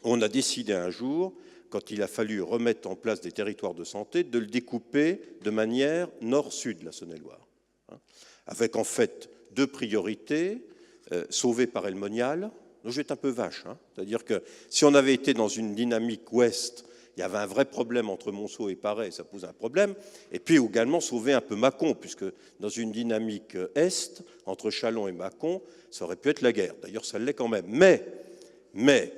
où on a décidé un jour, quand il a fallu remettre en place des territoires de santé, de le découper de manière nord-sud, la Saône-et-Loire. Avec en fait deux priorités. sauvés par El Monial. Je vais être un peu vache, hein. C'est-à-dire que si on avait été dans une dynamique ouest, il y avait un vrai problème entre Monceau et Paray, ça pose un problème. Et puis également sauver un peu Mâcon, puisque dans une dynamique est, entre Châlons et Mâcon, ça aurait pu être la guerre. D'ailleurs, ça l'est quand même. Mais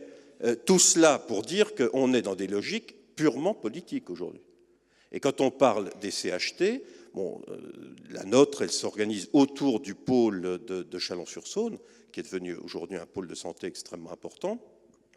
tout cela pour dire qu'on est dans des logiques purement politiques aujourd'hui. Et quand on parle des CHT, bon, la nôtre, elle s'organise autour du pôle de Chalon-sur-Saône, qui est devenu aujourd'hui un pôle de santé extrêmement important.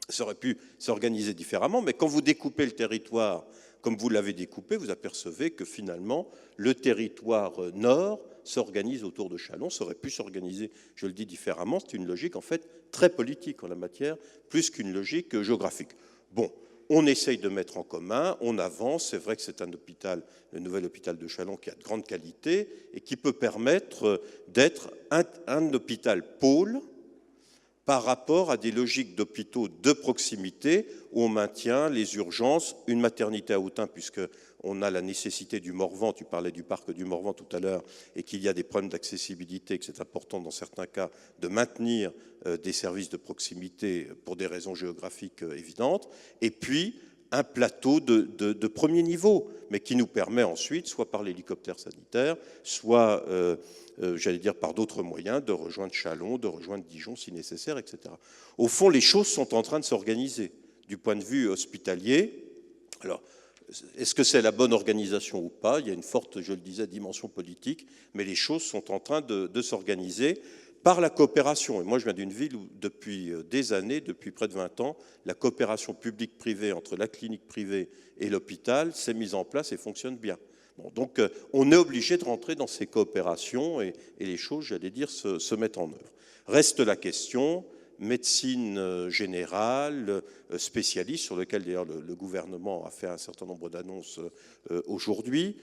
Ça aurait pu s'organiser différemment, mais quand vous découpez le territoire comme vous l'avez découpé, vous apercevez que finalement, le territoire nord s'organise autour de Châlons. Ça aurait pu s'organiser, je le dis différemment, c'est une logique en fait très politique en la matière, plus qu'une logique géographique. Bon, on essaye de mettre en commun, on avance. C'est vrai que c'est un hôpital, le nouvel hôpital de Châlons, qui a de grande qualité et qui peut permettre d'être un hôpital pôle par rapport à des logiques d'hôpitaux de proximité où on maintient les urgences, une maternité à Autun, puisqu'on a la nécessité du Morvan, tu parlais du parc du Morvan tout à l'heure, et qu'il y a des problèmes d'accessibilité, que c'est important dans certains cas de maintenir des services de proximité pour des raisons géographiques évidentes, et puis un plateau de premier niveau, mais qui nous permet ensuite, soit par l'hélicoptère sanitaire, soit, j'allais dire, par d'autres moyens, de rejoindre Châlons, de rejoindre Dijon si nécessaire, etc. Au fond, les choses sont en train de s'organiser du point de vue hospitalier. Alors, est-ce que c'est la bonne organisation ou pas? Il y a une forte, je le disais, dimension politique, mais les choses sont en train de s'organiser par la coopération. Et moi, je viens d'une ville où, depuis des années, depuis près de 20 ans, la coopération publique-privée entre la clinique privée et l'hôpital s'est mise en place et fonctionne bien. Bon, donc, on est obligé de rentrer dans ces coopérations et les choses, j'allais dire, se mettent en œuvre. Reste la question médecine générale, spécialiste, sur lequel d'ailleurs le gouvernement a fait un certain nombre d'annonces aujourd'hui.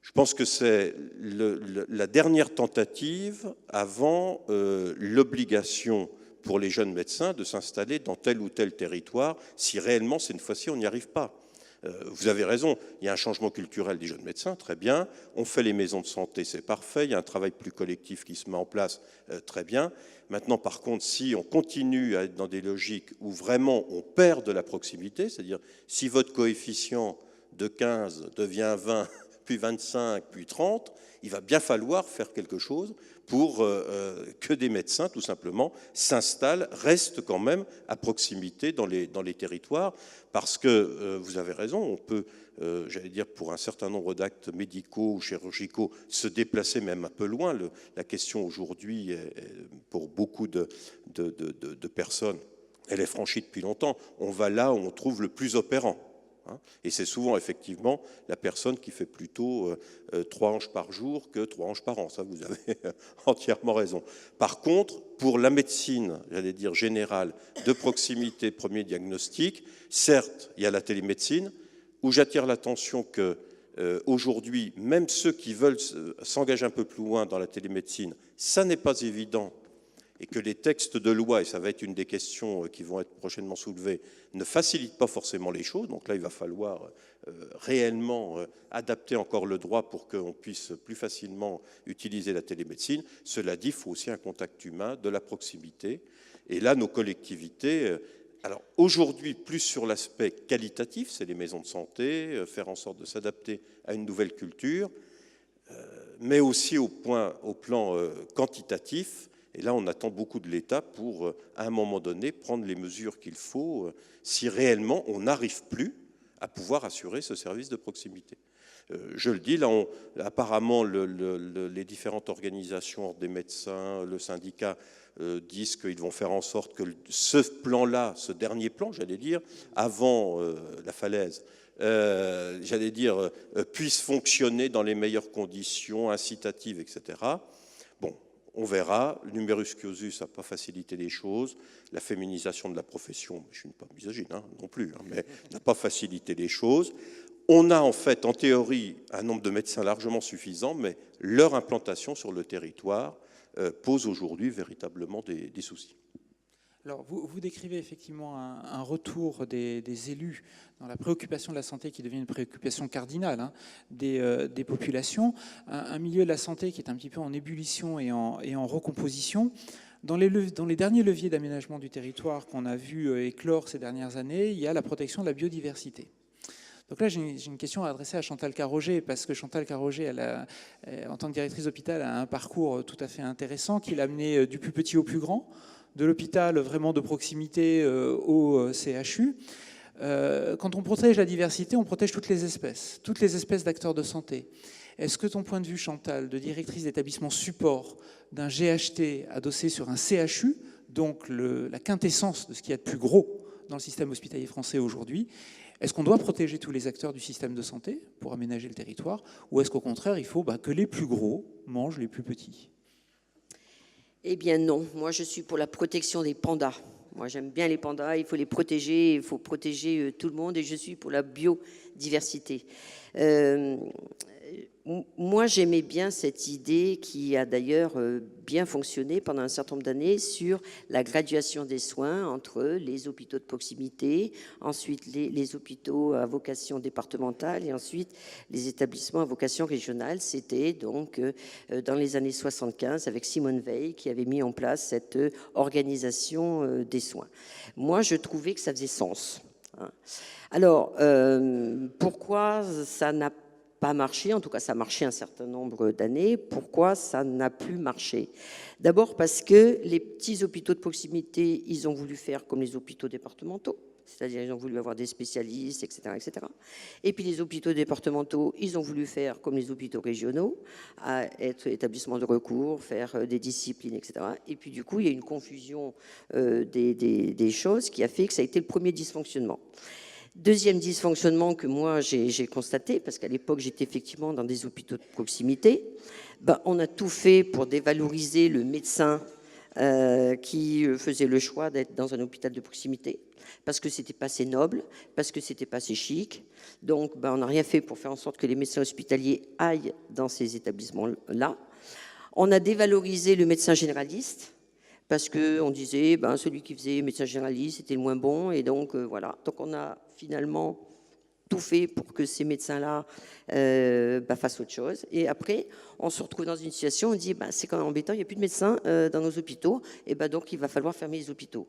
Je pense que c'est la dernière tentative avant l'obligation pour les jeunes médecins de s'installer dans tel ou tel territoire, si réellement, cette fois-ci, on n'y arrive pas. Vous avez raison, il y a un changement culturel des jeunes médecins, très bien. On fait les maisons de santé, c'est parfait. Il y a un travail plus collectif qui se met en place, très bien. Maintenant, par contre, si on continue à être dans des logiques où vraiment on perd de la proximité, c'est-à-dire si votre coefficient de 15 devient 20, puis 25, puis 30, il va bien falloir faire quelque chose pour que des médecins, tout simplement, s'installent, restent quand même à proximité dans les territoires, parce que, vous avez raison, on peut, j'allais dire, pour un certain nombre d'actes médicaux ou chirurgicaux, se déplacer même un peu loin. La question aujourd'hui, pour beaucoup de personnes, elle est franchie depuis longtemps. On va là où on trouve le plus opérant. Et c'est souvent effectivement la personne qui fait plutôt 3 hanches par jour que 3 hanches par an. Ça, vous avez entièrement raison. Par contre, pour la médecine, j'allais dire générale, de proximité, premier diagnostic, certes, il y a la télémédecine, où j'attire l'attention que aujourd'hui, même ceux qui veulent s'engager un peu plus loin dans la télémédecine, ça n'est pas évident. Et que les textes de loi, et ça va être une des questions qui vont être prochainement soulevées, ne facilitent pas forcément les choses. Donc là, il va falloir réellement adapter encore le droit pour qu'on puisse plus facilement utiliser la télémédecine. Cela dit, il faut aussi un contact humain, de la proximité. Et là, nos collectivités, alors aujourd'hui, plus sur l'aspect qualitatif, c'est les maisons de santé, faire en sorte de s'adapter à une nouvelle culture, mais aussi au plan quantitatif. Et là, on attend beaucoup de l'État pour, à un moment donné, prendre les mesures qu'il faut si réellement on n'arrive plus à pouvoir assurer ce service de proximité. Je le dis, là, apparemment, les différentes organisations des médecins, le syndicat, disent qu'ils vont faire en sorte que ce plan-là, ce dernier plan, j'allais dire, avant la falaise, j'allais dire, puisse fonctionner dans les meilleures conditions, incitatives, etc. Bon. On verra, le numerus clausus n'a pas facilité les choses, la féminisation de la profession, je ne suis pas misogyne non plus, mais n'a pas facilité les choses. On a en fait, en théorie, un nombre de médecins largement suffisant, mais leur implantation sur le territoire pose aujourd'hui véritablement des soucis. Alors, vous décrivez effectivement un retour des élus dans la préoccupation de la santé qui devient une préoccupation cardinale des populations, un milieu de la santé qui est un petit peu en ébullition et en recomposition. Dans les derniers leviers d'aménagement du territoire qu'on a vu éclore ces dernières années, il y a la protection de la biodiversité. Donc là, j'ai une question à adresser à Chantal Carroger, parce que Chantal Carroger, en tant que directrice d'hôpital, a un parcours tout à fait intéressant qui l'a amené du plus petit au plus grand, de l'hôpital vraiment de proximité au CHU. Quand on protège la diversité, on protège toutes les espèces d'acteurs de santé. Est-ce que ton point de vue, Chantal, de directrice d'établissement support d'un GHT adossé sur un CHU, donc la quintessence de ce qu'il y a de plus gros dans le système hospitalier français aujourd'hui, est-ce qu'on doit protéger tous les acteurs du système de santé pour aménager le territoire, ou est-ce qu'au contraire, il faut que les plus gros mangent les plus petits? Eh bien non, moi je suis pour la protection des pandas. Moi j'aime bien les pandas, il faut les protéger, il faut protéger tout le monde, et je suis pour la biodiversité. Moi, j'aimais bien cette idée qui a d'ailleurs bien fonctionné pendant un certain nombre d'années sur la graduation des soins entre les hôpitaux de proximité, ensuite les hôpitaux à vocation départementale et ensuite les établissements à vocation régionale. C'était donc dans les années 75 avec Simone Veil qui avait mis en place cette organisation des soins. Moi, je trouvais que ça faisait sens. Alors, pourquoi ça n'a pas marché, en tout cas ça a marché un certain nombre d'années. Pourquoi ça n'a plus marché? D'abord parce que les petits hôpitaux de proximité, ils ont voulu faire comme les hôpitaux départementaux, c'est-à-dire ils ont voulu avoir des spécialistes, etc., etc. Et puis les hôpitaux départementaux, ils ont voulu faire comme les hôpitaux régionaux, à être établissements de recours, faire des disciplines, etc. Et puis du coup, il y a une confusion des choses qui a fait que ça a été le premier dysfonctionnement. Deuxième dysfonctionnement que moi j'ai constaté, parce qu'à l'époque j'étais effectivement dans des hôpitaux de proximité, on a tout fait pour dévaloriser le médecin qui faisait le choix d'être dans un hôpital de proximité, parce que c'était pas assez noble, parce que c'était pas assez chic. Donc on n'a rien fait pour faire en sorte que les médecins hospitaliers aillent dans ces établissements-là. On a dévalorisé le médecin généraliste, parce qu'on disait celui qui faisait médecin généraliste c'était le moins bon, et donc voilà. Donc on a finalement tout fait pour que ces médecins-là fassent autre chose. Et après, on se retrouve dans une situation où on dit c'est quand même embêtant, il n'y a plus de médecins dans nos hôpitaux, et donc il va falloir fermer les hôpitaux.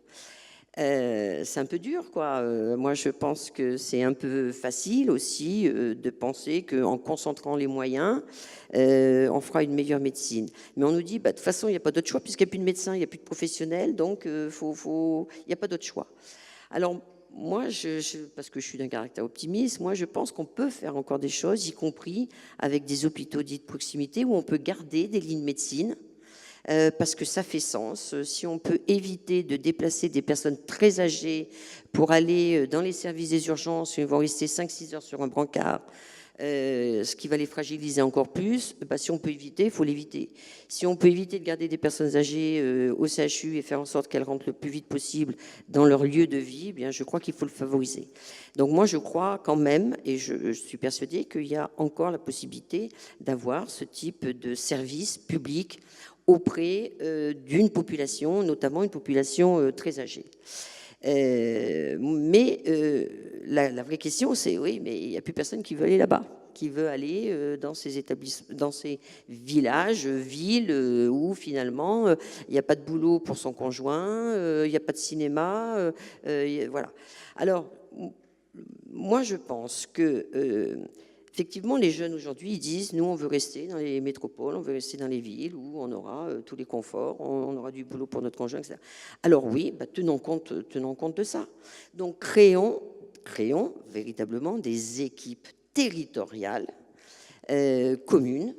C'est un peu dur, quoi. Moi, je pense que c'est un peu facile aussi de penser qu'en concentrant les moyens, on fera une meilleure médecine. Mais on nous dit, de toute façon, il n'y a pas d'autre choix, puisqu'il n'y a plus de médecins, il n'y a plus de professionnels, donc il n'y a pas d'autre choix. Alors, moi, parce que je suis d'un caractère optimiste, moi, je pense qu'on peut faire encore des choses, y compris avec des hôpitaux dits de proximité, où on peut garder des lignes de médecine, parce que ça fait sens. Si on peut éviter de déplacer des personnes très âgées pour aller dans les services des urgences, ils vont rester 5-6 heures sur un brancard, ce qui va les fragiliser encore plus, si on peut éviter, il faut l'éviter. Si on peut éviter de garder des personnes âgées au CHU et faire en sorte qu'elles rentrent le plus vite possible dans leur lieu de vie, je crois qu'il faut le favoriser. Donc moi, je crois quand même, et je suis persuadée qu'il y a encore la possibilité d'avoir ce type de service public auprès d'une population, notamment une population très âgée. Mais la vraie question, c'est oui, mais il n'y a plus personne qui veut aller là-bas, qui veut aller dans ces établissements, dans ces villages, villes où finalement il n'y a pas de boulot pour son conjoint, il n'y a pas de cinéma, voilà. Alors moi, je pense que effectivement, les jeunes aujourd'hui, ils disent, nous, on veut rester dans les métropoles, on veut rester dans les villes où on aura tous les conforts, on aura du boulot pour notre conjoint, etc. Alors oui, tenons compte de ça. Donc créons véritablement des équipes territoriales communes,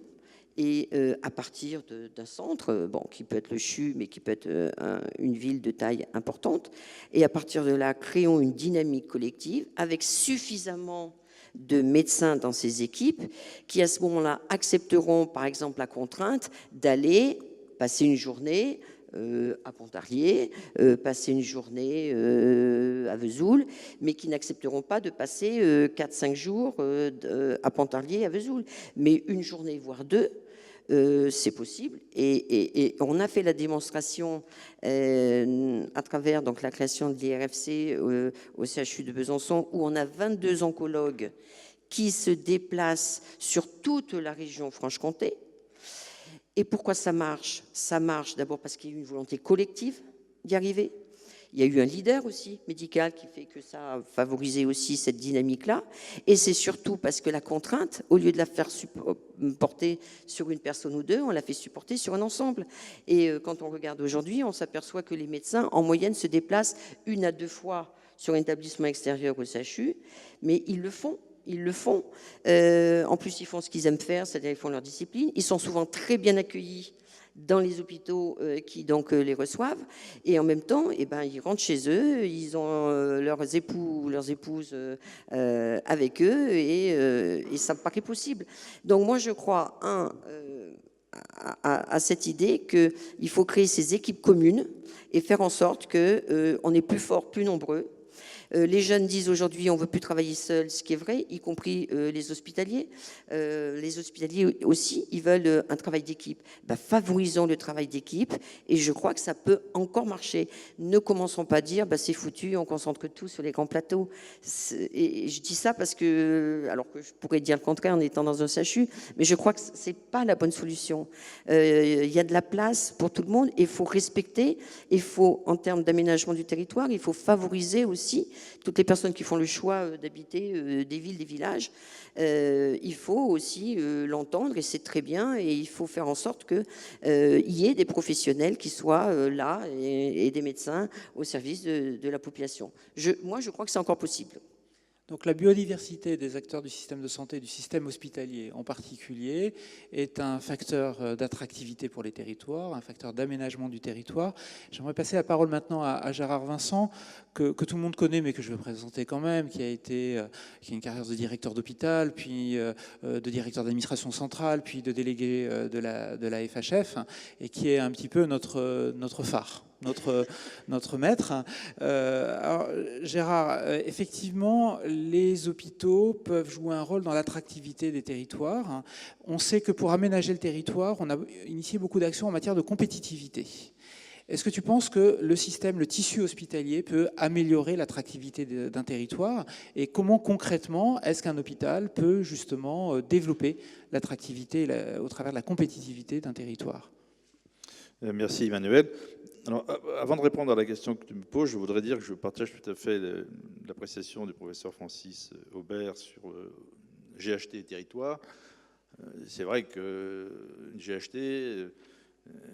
et à partir d'un centre, qui peut être le CHU, mais qui peut être une ville de taille importante, et à partir de là, créons une dynamique collective avec suffisamment de médecins dans ces équipes qui, à ce moment-là, accepteront, par exemple, la contrainte d'aller passer une journée à Pontarlier, passer une journée à Vesoul, mais qui n'accepteront pas de passer 4-5 jours à Pontarlier, à Vesoul. Mais une journée, voire deux, c'est possible. Et on a fait la démonstration à travers donc, la création de l'IRFC au CHU de Besançon, où on a 22 oncologues qui se déplacent sur toute la région Franche-Comté. Et pourquoi ça marche? Ça marche d'abord parce qu'il y a eu une volonté collective d'y arriver. Il y a eu un leader aussi médical qui fait que ça a favorisé aussi cette dynamique-là. Et c'est surtout parce que la contrainte, au lieu de la faire porter sur une personne ou deux, on l'a fait supporter sur un ensemble. Et quand on regarde aujourd'hui, on s'aperçoit que les médecins, en moyenne, se déplacent 1 à 2 fois sur un établissement extérieur au CHU, mais ils le font. Ils le font. En plus, ils font ce qu'ils aiment faire, c'est-à-dire ils font leur discipline. Ils sont souvent très bien accueillis dans les hôpitaux qui donc les reçoivent, et en même temps, eh ben, ils rentrent chez eux, ils ont leurs époux ou leurs épouses avec eux, et ça me paraît possible. Donc moi, je crois à cette idée qu'il faut créer ces équipes communes et faire en sorte qu'on est plus fort, plus nombreux. Les jeunes disent aujourd'hui on ne veut plus travailler seul, ce qui est vrai, y compris les hospitaliers. Les hospitaliers aussi, ils veulent un travail d'équipe. Ben, favorisons le travail d'équipe, et je crois que ça peut encore marcher. Ne commençons pas à dire ben, c'est foutu, on concentre tout sur les grands plateaux. Et je dis ça parce que, alors que je pourrais dire le contraire en étant dans un CHU, mais je crois que ce n'est pas la bonne solution. Il y a de la place pour tout le monde, et il faut respecter, il faut, en termes d'aménagement du territoire, il faut favoriser aussi toutes les personnes qui font le choix d'habiter des villes, des villages. Il faut aussi l'entendre, et c'est très bien, et il faut faire en sorte qu'il y ait des professionnels qui soient là, et des médecins au service de la population. Moi, je crois que c'est encore possible. Donc la biodiversité des acteurs du système de santé, du système hospitalier en particulier, est un facteur d'attractivité pour les territoires, un facteur d'aménagement du territoire. J'aimerais passer la parole maintenant à Gérard Vincent, que tout le monde connaît, mais que je vais présenter quand même, qui a une carrière de directeur d'hôpital, puis de directeur d'administration centrale, puis de délégué de la FHF, et qui est un petit peu notre phare. Notre maître. Alors, Gérard, effectivement, les hôpitaux peuvent jouer un rôle dans l'attractivité des territoires. On sait que pour aménager le territoire, on a initié beaucoup d'actions en matière de compétitivité. Est-ce que tu penses que le tissu hospitalier peut améliorer l'attractivité d'un territoire, et comment concrètement est-ce qu'un hôpital peut justement développer l'attractivité au travers de la compétitivité d'un territoire? Merci Emmanuel. Alors, avant de répondre à la question que tu me poses, je voudrais dire que je partage tout à fait l'appréciation du professeur Francis Aubert sur GHT et territoire. C'est vrai qu'une GHT,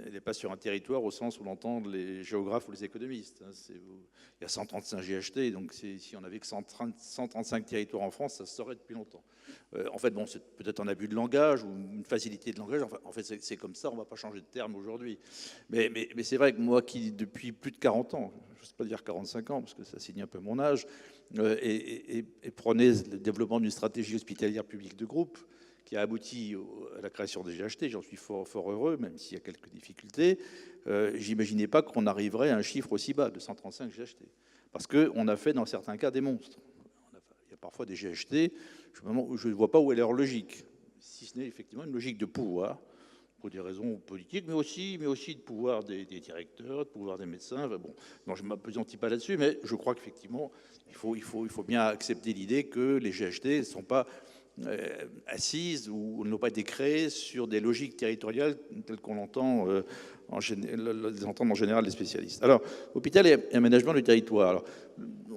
elle n'est pas sur un territoire au sens où l'entendent les géographes ou les économistes. Il y a 135 GHT, donc si on n'avait que 135 territoires en France, ça se saurait depuis longtemps. En fait, bon, c'est peut-être un abus de langage ou une facilité de langage. Enfin, en fait, c'est comme ça, on ne va pas changer de terme aujourd'hui. Mais c'est vrai que moi qui, depuis plus de 40 ans, je ne sais pas dire 45 ans, parce que ça signe un peu mon âge, et prenais le développement d'une stratégie hospitalière publique de groupe, qui a abouti à la création des GHT. J'en suis fort heureux, même s'il y a quelques difficultés. J'imaginais pas qu'on arriverait à un chiffre aussi bas, de 135 GHT. Parce qu'on a fait, dans certains cas, des monstres. Il y a parfois des GHT, je ne vois pas où est leur logique, si ce n'est effectivement une logique de pouvoir, pour des raisons politiques, mais aussi de pouvoir des directeurs, de pouvoir des médecins. Enfin, bon, non, je ne m'appesantis pas là-dessus, mais je crois qu'effectivement, il faut bien accepter l'idée que les GHT ne sont pas assises ou n'ont pas été créées sur des logiques territoriales telles qu'on l'entend en général les spécialistes. Alors, hôpital et aménagement du territoire. Alors,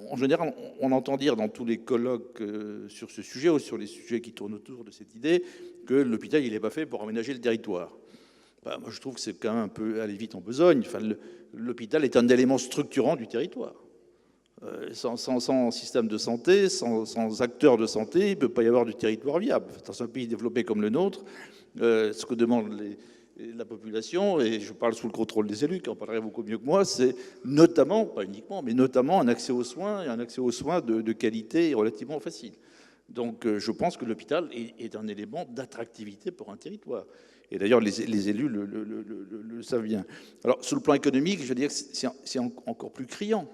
en général, on entend dire dans tous les colloques sur ce sujet ou sur les sujets qui tournent autour de cette idée que l'hôpital, il n'est pas fait pour aménager le territoire. Ben, moi, je trouve que c'est quand même un peu aller vite en besogne. Enfin, l'hôpital est un élément structurant du territoire. Sans système de santé, sans acteurs de santé, il ne peut pas y avoir du territoire viable. Dans un pays développé comme le nôtre, ce que demande la population, et je parle sous le contrôle des élus, qui en parleraient beaucoup mieux que moi, c'est notamment, pas uniquement, mais notamment un accès aux soins, et un accès aux soins de qualité et relativement facile. Donc je pense que l'hôpital est un élément d'attractivité pour un territoire. Et d'ailleurs, les élus le savent bien. Alors, sur le plan économique, je veux dire que c'est encore plus criant.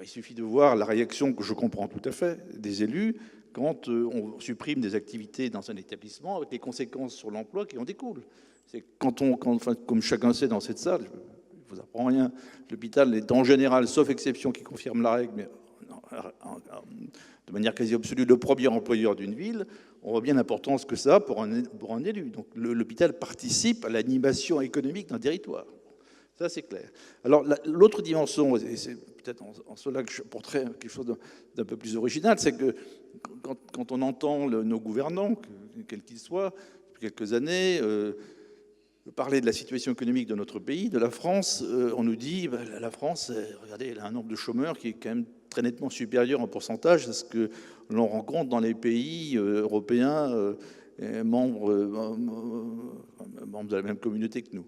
Il suffit de voir la réaction, que je comprends tout à fait, des élus quand on supprime des activités dans un établissement avec les conséquences sur l'emploi qui en découlent. C'est comme chacun sait dans cette salle, je ne vous apprends rien, l'hôpital est en général, sauf exception qui confirme la règle, mais de manière quasi absolue le premier employeur d'une ville, on voit bien l'importance que ça a pour un élu. Donc l'hôpital participe à l'animation économique d'un territoire. Ça, c'est clair. Alors l'autre dimension, et c'est peut-être en cela que je porterai quelque chose d'un peu plus original, c'est que quand on entend nos gouvernants, quels qu'ils soient, depuis quelques années, parler de la situation économique de notre pays, de la France, on nous dit, la France, regardez, elle a un nombre de chômeurs qui est quand même très nettement supérieur en pourcentage à ce que l'on rencontre dans les pays européens membres de la même communauté que nous.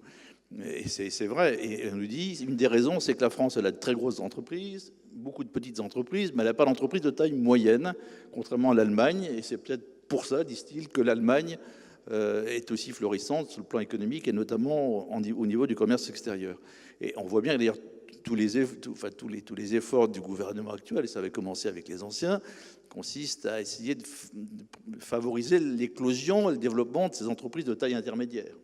Et c'est vrai. Et on nous dit, une des raisons, c'est que la France, elle a de très grosses entreprises, beaucoup de petites entreprises, mais elle n'a pas d'entreprise de taille moyenne, contrairement à l'Allemagne. Et c'est peut-être pour ça, disent-ils, que l'Allemagne est aussi florissante sur le plan économique et notamment au niveau du commerce extérieur. Et on voit bien d'ailleurs tous les efforts du gouvernement actuel, et ça avait commencé avec les anciens, consistent à essayer de favoriser l'éclosion et le développement de ces entreprises de taille intermédiaire.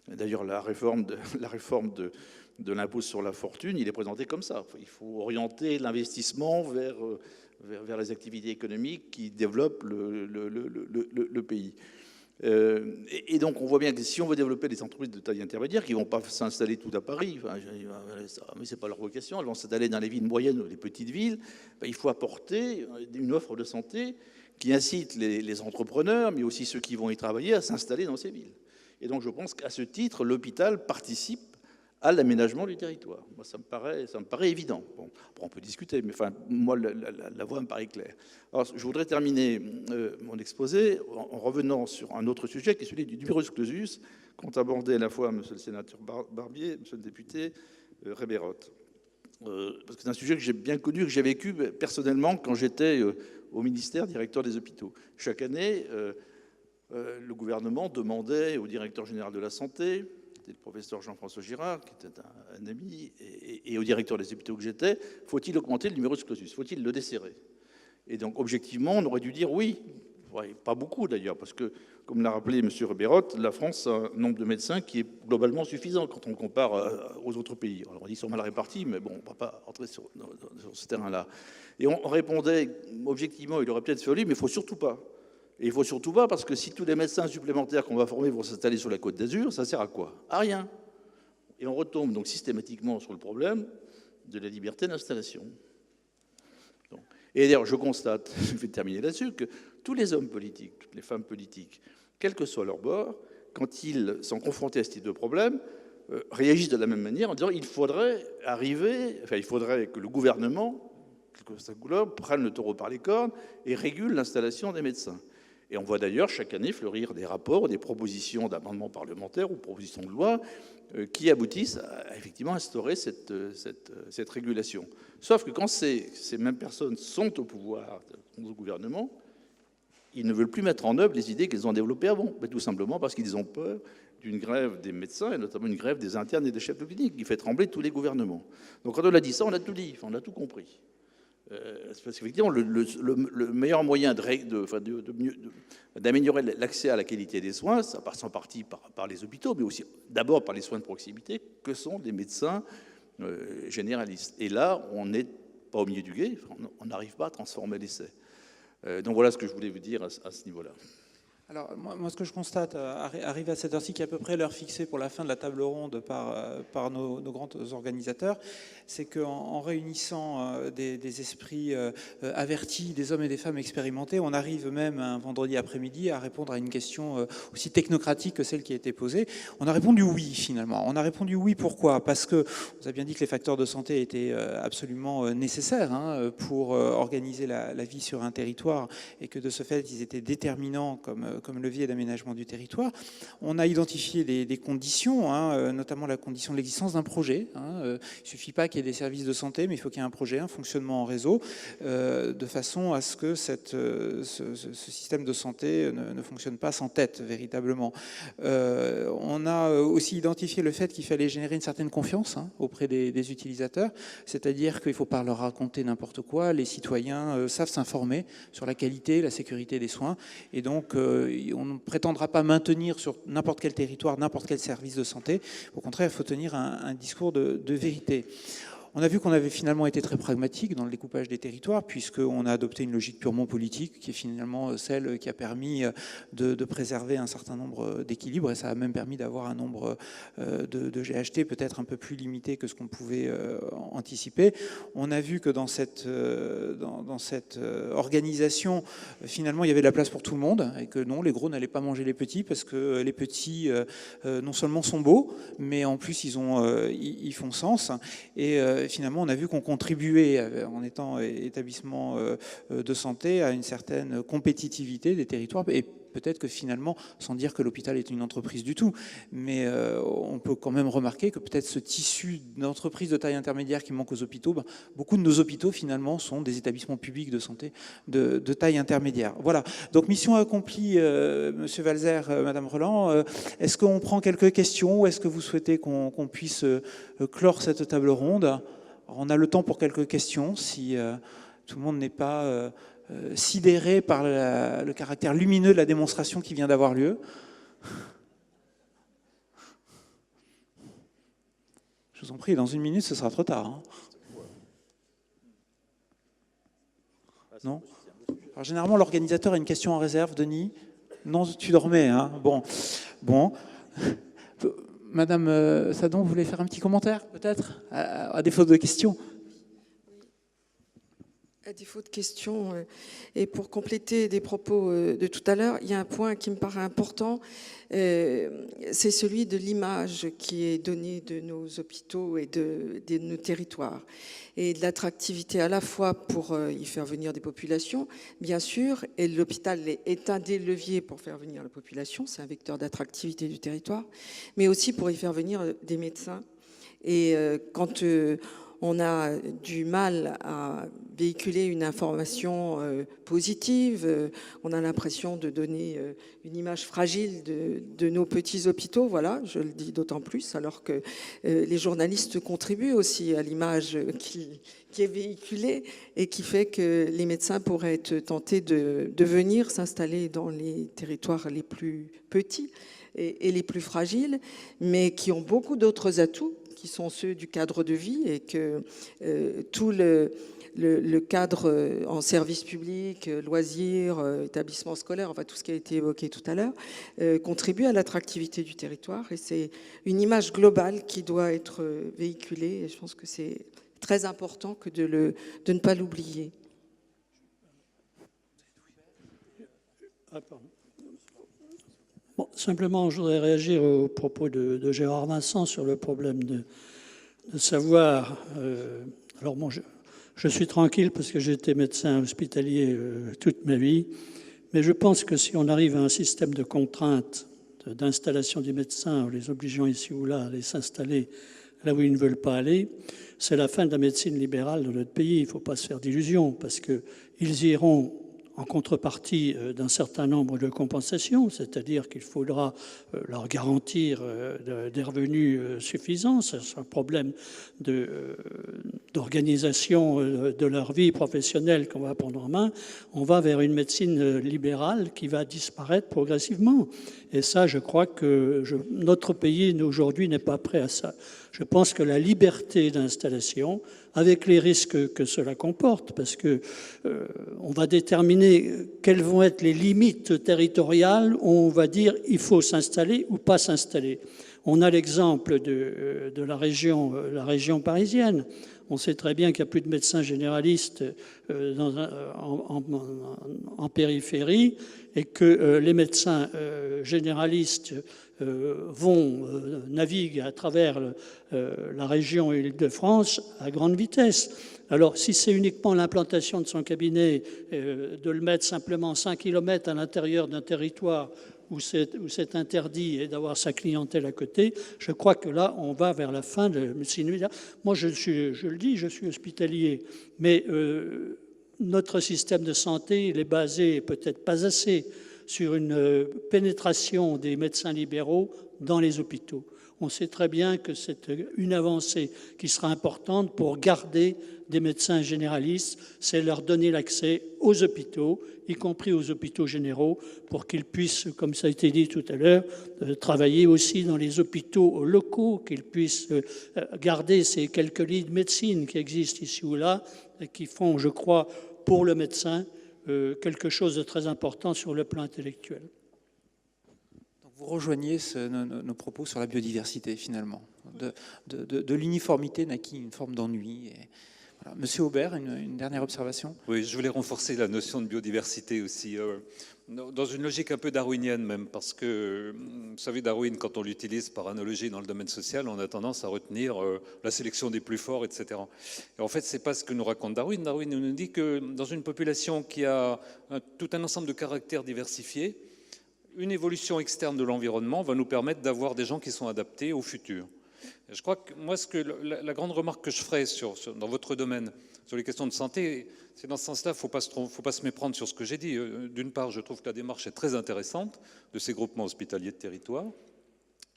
D'ailleurs, la réforme de l'impôt sur la fortune, il est présenté comme ça. Il faut orienter l'investissement vers les activités économiques qui développent le pays. Et donc, on voit bien que si on veut développer des entreprises de taille intermédiaire, qui ne vont pas s'installer tout à Paris, mais ce n'est pas leur vocation, elles vont s'installer dans les villes moyennes ou les petites villes, il faut apporter une offre de santé qui incite les entrepreneurs, mais aussi ceux qui vont y travailler, à s'installer dans ces villes. Et donc, je pense qu'à ce titre, l'hôpital participe à l'aménagement du territoire. Moi, ça me paraît évident. Bon, après, on peut discuter, mais enfin, moi, la voie me paraît claire. Alors, je voudrais terminer mon exposé en revenant sur un autre sujet, qui est celui du numerus clausus, qu'ont abordé à la fois monsieur le sénateur Barbier, monsieur le député Rebeyrotte. Parce que c'est un sujet que j'ai bien connu, que j'ai vécu personnellement quand j'étais au ministère directeur des hôpitaux. Chaque année, le gouvernement demandait au directeur général de la santé, le professeur Jean-François Girard, qui était un ami, et au directeur des hôpitaux que j'étais, faut-il augmenter le numerus clausus? Faut-il le desserrer? Et donc, objectivement, on aurait dû dire oui. Ouais, pas beaucoup, d'ailleurs, parce que, comme l'a rappelé M. Rebeyrotte, la France a un nombre de médecins qui est globalement suffisant quand on compare aux autres pays. Alors, on dit qu'ils sont mal répartis, mais bon, on ne va pas entrer sur ce terrain-là. Et on répondait, objectivement, il aurait peut-être fallu, mais il ne faut surtout pas. Et il ne faut surtout pas, parce que si tous les médecins supplémentaires qu'on va former vont s'installer sur la Côte d'Azur, ça sert à quoi? À rien. Et on retombe donc systématiquement sur le problème de la liberté d'installation. Et d'ailleurs, je constate, je vais terminer là-dessus, que tous les hommes politiques, toutes les femmes politiques, quel que soit leur bord, quand ils sont confrontés à ce type de problème, réagissent de la même manière en disant il faudrait que le gouvernement, que ça prenne le taureau par les cornes et régule l'installation des médecins. Et on voit d'ailleurs chaque année fleurir des rapports, des propositions d'amendements parlementaires ou propositions de loi qui aboutissent à effectivement instaurer cette régulation. Sauf que quand ces mêmes personnes sont au pouvoir, au gouvernement, ils ne veulent plus mettre en œuvre les idées qu'ils ont développées avant, mais tout simplement parce qu'ils ont peur d'une grève des médecins, et notamment une grève des internes et des chefs de clinique, qui fait trembler tous les gouvernements. Donc quand on a dit ça, on a tout dit, on a tout compris. Parce qu'effectivement, le meilleur moyen d'améliorer l'accès à la qualité des soins, ça passe en partie par les hôpitaux, mais aussi d'abord par les soins de proximité, que sont des médecins généralistes. Et là, on n'est pas au milieu du gué, on n'arrive pas à transformer l'essai. Donc voilà ce que je voulais vous dire à ce niveau-là. Alors, moi, ce que je constate, arrivé à cette heure-ci, qui est à peu près l'heure fixée pour la fin de la table ronde par nos grands organisateurs, c'est qu'en réunissant des esprits avertis, des hommes et des femmes expérimentés, on arrive même un vendredi après-midi à répondre à une question aussi technocratique que celle qui a été posée. On a répondu oui, finalement. On a répondu oui, pourquoi? Parce que on a bien dit que les facteurs de santé étaient absolument nécessaires pour organiser la vie sur un territoire, et que de ce fait, ils étaient déterminants comme levier d'aménagement du territoire. On a identifié des conditions, notamment la condition de l'existence d'un projet. Il ne suffit pas qu'il y ait des services de santé, mais il faut qu'il y ait un projet, un fonctionnement en réseau, de façon à ce que ce système de santé ne fonctionne pas sans tête, véritablement. On a aussi identifié le fait qu'il fallait générer une certaine confiance auprès des utilisateurs, c'est-à-dire qu'il ne faut pas leur raconter n'importe quoi. Les citoyens savent s'informer sur la qualité, la sécurité des soins, et donc on ne prétendra pas maintenir sur n'importe quel territoire, n'importe quel service de santé. Au contraire, il faut tenir un discours de vérité. On a vu qu'on avait finalement été très pragmatique dans le découpage des territoires, puisqu'on a adopté une logique purement politique, qui est finalement celle qui a permis de préserver un certain nombre d'équilibres, et ça a même permis d'avoir un nombre de GHT peut-être un peu plus limité que ce qu'on pouvait anticiper. On a vu que dans cette organisation, finalement, il y avait de la place pour tout le monde, et que non, les gros n'allaient pas manger les petits, parce que les petits, non seulement sont beaux, mais en plus, ils font sens. Et finalement, on a vu qu'on contribuait, en étant établissement de santé, à une certaine compétitivité des territoires. Et peut-être que finalement, sans dire que l'hôpital est une entreprise du tout, mais on peut quand même remarquer que peut-être ce tissu d'entreprises de taille intermédiaire qui manque aux hôpitaux, beaucoup de nos hôpitaux finalement sont des établissements publics de santé de taille intermédiaire. Voilà, donc mission accomplie, Monsieur Walzer, Madame Roland. Est-ce qu'on prend quelques questions ou est-ce que vous souhaitez qu'on puisse clore cette table ronde? Alors, on a le temps pour quelques questions, si tout le monde n'est pas sidéré par le caractère lumineux de la démonstration qui vient d'avoir lieu. Je vous en prie, dans 1 minute, ce sera trop tard. Hein. Non ? Alors, généralement, l'organisateur a une question en réserve, Denis. Non, tu dormais. Hein. Bon. Madame Sadon, vous voulez faire un petit commentaire, peut-être, à défaut de questions? À défaut de questions, et pour compléter des propos de tout à l'heure, il y a un point qui me paraît important, c'est celui de l'image qui est donnée de nos hôpitaux et de nos territoires, et de l'attractivité à la fois pour y faire venir des populations, bien sûr, et l'hôpital est un des leviers pour faire venir la population, c'est un vecteur d'attractivité du territoire, mais aussi pour y faire venir des médecins. Et quand on a du mal à véhiculer une information positive, on a l'impression de donner une image fragile de nos petits hôpitaux, voilà, je le dis d'autant plus, alors que les journalistes contribuent aussi à l'image qui est véhiculée et qui fait que les médecins pourraient être tentés de venir s'installer dans les territoires les plus petits et les plus fragiles, mais qui ont beaucoup d'autres atouts, qui sont ceux du cadre de vie, et que tout le cadre en service public, loisirs, établissements scolaires, enfin tout ce qui a été évoqué tout à l'heure, contribue à l'attractivité du territoire. Et c'est une image globale qui doit être véhiculée. Et je pense que c'est très important que de ne pas l'oublier. Bon, simplement, je voudrais réagir aux propos de Gérard Vincent sur le problème de savoir. Alors bon, je suis tranquille parce que j'ai été médecin hospitalier toute ma vie, mais je pense que si on arrive à un système de contraintes d'installation des médecins, en les obligeant ici ou là à aller s'installer là où ils ne veulent pas aller, c'est la fin de la médecine libérale dans notre pays. Il ne faut pas se faire d'illusions, parce qu'ils iront en contrepartie d'un certain nombre de compensations, c'est-à-dire qu'il faudra leur garantir des revenus suffisants. C'est un problème d'organisation de leur vie professionnelle qu'on va prendre en main. On va vers une médecine libérale qui va disparaître progressivement. Et ça, je crois que notre pays aujourd'hui n'est pas prêt à ça. Je pense que la liberté d'installation, avec les risques que cela comporte, parce que on va déterminer quelles vont être les limites territoriales où on va dire il faut s'installer ou pas s'installer. On a l'exemple de la région parisienne. On sait très bien qu'il n'y a plus de médecins généralistes en périphérie, et que les médecins généralistes naviguent à travers la région Île-de-France à grande vitesse. Alors, si c'est uniquement l'implantation de son cabinet, de le mettre simplement 5 km à l'intérieur d'un territoire où c'est interdit, et d'avoir sa clientèle à côté, je crois que là, on va vers la fin de la médecine libérale. Moi, je le dis, je suis hospitalier, mais notre système de santé, il est basé, peut-être pas assez, sur une pénétration des médecins libéraux dans les hôpitaux. On sait très bien que c'est une avancée qui sera importante pour garder des médecins généralistes, c'est leur donner l'accès aux hôpitaux, y compris aux hôpitaux généraux, pour qu'ils puissent, comme ça a été dit tout à l'heure, travailler aussi dans les hôpitaux locaux, qu'ils puissent garder ces quelques lits de médecine qui existent ici ou là, et qui font, je crois, pour le médecin, quelque chose de très important sur le plan intellectuel. Donc vous rejoignez nos propos sur la biodiversité, finalement. De l'uniformité naquit une forme d'ennui. Voilà. Monsieur Aubert, une dernière observation? Oui, je voulais renforcer la notion de biodiversité aussi, dans une logique un peu darwinienne même, parce que, vous savez, Darwin, quand on l'utilise par analogie dans le domaine social, on a tendance à retenir la sélection des plus forts, etc. Et en fait, c'est pas ce que nous raconte Darwin. Darwin nous dit que dans une population qui a tout un ensemble de caractères diversifiés, une évolution externe de l'environnement va nous permettre d'avoir des gens qui sont adaptés au futur. Je crois que moi, la grande remarque que je ferai dans votre domaine, sur les questions de santé, c'est dans ce sens-là, il ne faut pas se méprendre sur ce que j'ai dit. D'une part, je trouve que la démarche est très intéressante de ces groupements hospitaliers de territoire,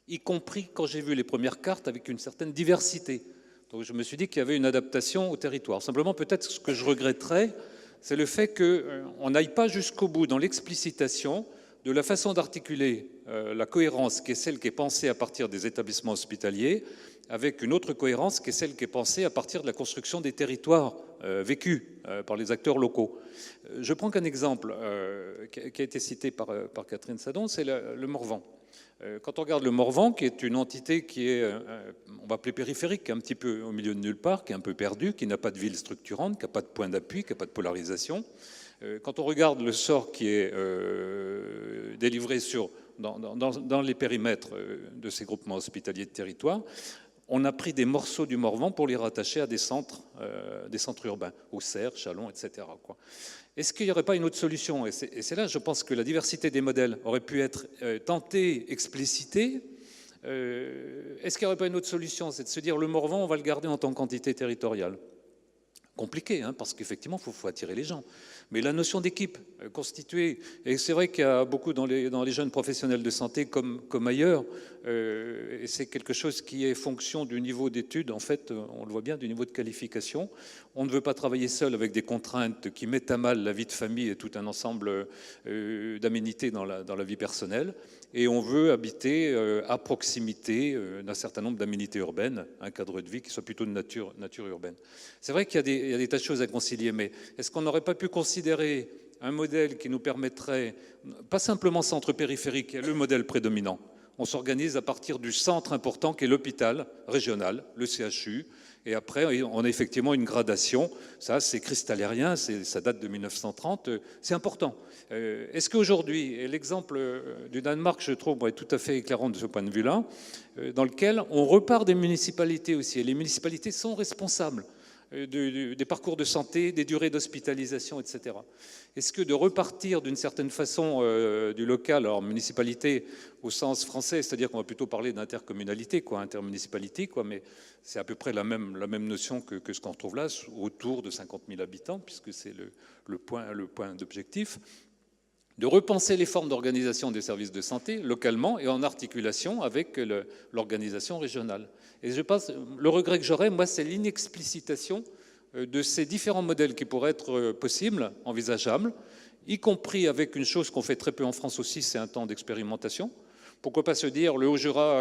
y compris quand j'ai vu les premières cartes avec une certaine diversité. Donc je me suis dit qu'il y avait une adaptation au territoire. Simplement, peut-être ce que je regretterais, c'est le fait qu'on n'aille pas jusqu'au bout dans l'explicitation de la façon d'articuler la cohérence qui est celle qui est pensée à partir des établissements hospitaliers avec une autre cohérence qui est celle qui est pensée à partir de la construction des territoires vécus par les acteurs locaux. Je prends qu'un exemple qui a été cité par Catherine Sadon, c'est le Morvan. Quand on regarde le Morvan, qui est une entité qui est, on va appeler périphérique, qui est un petit peu au milieu de nulle part, qui est un peu perdue, qui n'a pas de ville structurante, qui n'a pas de point d'appui, qui n'a pas de polarisation, quand on regarde le sort qui est délivré dans les périmètres de ces groupements hospitaliers de territoire, on a pris des morceaux du Morvan pour les rattacher à des centres urbains, Auxerre, Châlons, etc. Est-ce qu'il n'y aurait pas une autre solution? Et c'est là, je pense, que la diversité des modèles aurait pu être tentée, explicitée. Est-ce qu'il n'y aurait pas une autre solution? C'est de se dire, le Morvan, on va le garder en tant qu'entité territoriale. Compliqué, hein, parce qu'effectivement, il faut attirer les gens. Mais la notion d'équipe constituée, et c'est vrai qu'il y a beaucoup dans les jeunes professionnels de santé comme ailleurs, et c'est quelque chose qui est fonction du niveau d'études, en fait, on le voit bien, du niveau de qualification. On ne veut pas travailler seul avec des contraintes qui mettent à mal la vie de famille et tout un ensemble d'aménités dans la vie personnelle. Et on veut habiter à proximité d'un certain nombre d'aménités urbaines, un cadre de vie qui soit plutôt de nature urbaine. C'est vrai qu'il y a des tas de choses à concilier, mais est-ce qu'on n'aurait pas pu considérer un modèle qui nous permettrait, pas simplement centre périphérique, qui est le modèle prédominant. On s'organise à partir du centre important qui est l'hôpital régional, le CHU, et après on a effectivement une gradation. Ça, c'est cristallérien, ça date de 1930, c'est important. Est-ce qu'aujourd'hui, et l'exemple du Danemark, je trouve, est tout à fait éclairant de ce point de vue-là, dans lequel on repart des municipalités aussi, et les municipalités sont responsables des parcours de santé, des durées d'hospitalisation, etc. Est-ce que de repartir d'une certaine façon du local, alors municipalité au sens français, c'est-à-dire qu'on va plutôt parler d'intercommunalité, intermunicipalité, mais c'est à peu près la même notion que ce qu'on retrouve là, autour de 50 000 habitants, puisque c'est le point d'objectif, de repenser les formes d'organisation des services de santé localement et en articulation avec l'organisation régionale. Et je pense, le regret que j'aurais, moi, c'est l'inexplicitation de ces différents modèles qui pourraient être possibles, envisageables, y compris avec une chose qu'on fait très peu en France aussi, c'est un temps d'expérimentation. Pourquoi pas se dire, le Haut-Jura,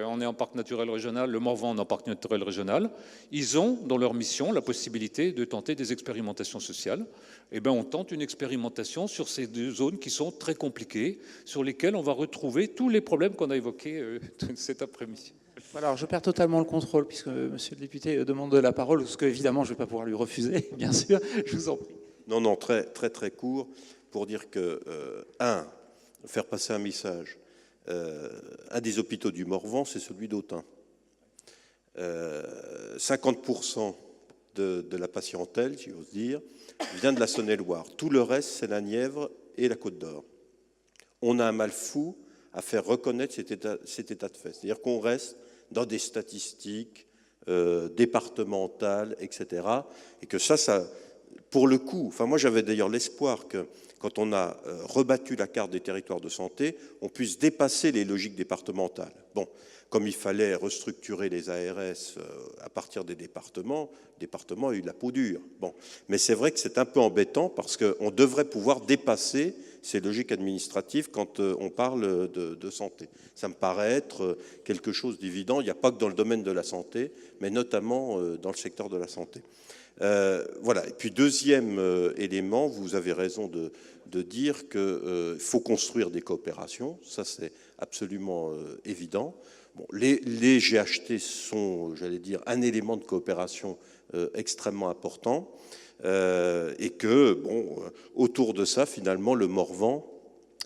on est en parc naturel régional, le Morvan, on est en parc naturel régional. Ils ont, dans leur mission, la possibilité de tenter des expérimentations sociales. Eh bien, on tente une expérimentation sur ces deux zones qui sont très compliquées, sur lesquelles on va retrouver tous les problèmes qu'on a évoqués cet après-midi. Alors, je perds totalement le contrôle, puisque monsieur le député demande la parole, ce que, évidemment, je ne vais pas pouvoir lui refuser, bien sûr. Je vous en prie. Non, très, très, très court, pour dire que, faire passer un message. Un des hôpitaux du Morvan, c'est celui d'Autun. 50% de la patientèle, si j'ose dire, vient de la Saône-et-Loire. Tout le reste, c'est la Nièvre et la Côte d'Or. On a un mal fou à faire reconnaître cet état de fait. C'est-à-dire qu'on reste dans des statistiques départementales, etc. Et que ça pour le coup, enfin moi j'avais d'ailleurs l'espoir que quand on a rebattu la carte des territoires de santé, on puisse dépasser les logiques départementales. Bon, comme il fallait restructurer les ARS à partir des départements, le département a eu de la peau dure. Bon, mais c'est vrai que c'est un peu embêtant parce qu'on devrait pouvoir dépasser ces logiques administratives quand on parle de santé. Ça me paraît être quelque chose d'évident. Il n'y a pas que dans le domaine de la santé, mais notamment dans le secteur de la santé. Voilà. Et puis deuxième élément, vous avez raison de dire qu'il faut construire des coopérations. Ça, c'est absolument évident. Bon, les GHT sont, j'allais dire, un élément de coopération extrêmement important. Et que, bon, autour de ça, finalement, le Morvan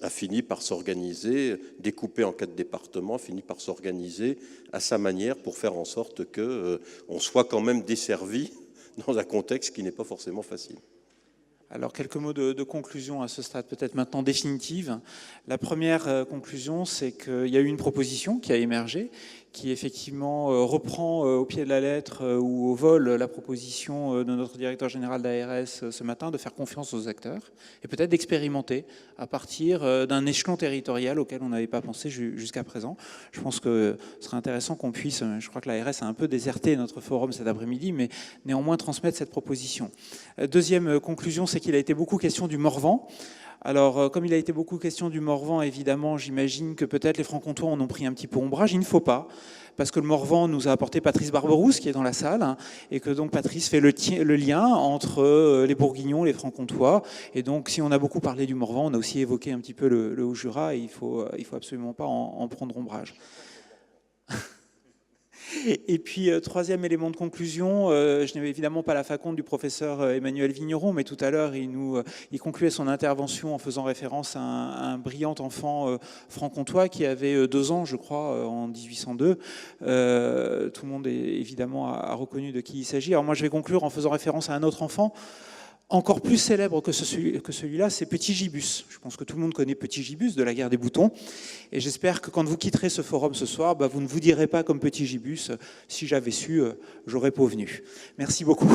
a fini par s'organiser, découpé en 4 départements, a fini par s'organiser à sa manière pour faire en sorte qu'on soit quand même desservi dans un contexte qui n'est pas forcément facile. Alors, quelques mots de conclusion à ce stade, peut-être maintenant définitive. La première conclusion, c'est qu'il y a eu une proposition qui a émergé, qui effectivement reprend au pied de la lettre ou au vol la proposition de notre directeur général d'ARS ce matin de faire confiance aux acteurs et peut-être d'expérimenter à partir d'un échelon territorial auquel on n'avait pas pensé jusqu'à présent. Je pense que ce serait intéressant qu'on puisse, je crois que l'ARS a un peu déserté notre forum cet après-midi, mais néanmoins transmettre cette proposition. Deuxième conclusion, c'est qu'il a été beaucoup question du Morvan. Alors, comme il a été beaucoup question du Morvan, évidemment, j'imagine que peut-être les Franc-Comtois en ont pris un petit peu ombrage. Il ne faut pas, parce que le Morvan nous a apporté Patrice Barberousse, qui est dans la salle, hein, et que donc Patrice fait le lien entre les Bourguignons, les Franc-Comtois. Et donc, si on a beaucoup parlé du Morvan, on a aussi évoqué un petit peu le Haut-Jura, et il faut absolument pas en prendre ombrage. Et puis, troisième élément de conclusion, je n'ai évidemment pas la faconde du professeur Emmanuel Vigneron, mais tout à l'heure, il concluait son intervention en faisant référence à un brillant enfant franc-comtois qui avait 2 ans, je crois, en 1802. Tout le monde, évidemment, a reconnu de qui il s'agit. Alors moi, je vais conclure en faisant référence à un autre enfant, encore plus célèbre que celui-là, c'est Petit Gibus. Je pense que tout le monde connaît Petit Gibus de la guerre des boutons. Et j'espère que quand vous quitterez ce forum ce soir, vous ne vous direz pas comme Petit Gibus, si j'avais su, j'aurais pas venu. Merci beaucoup.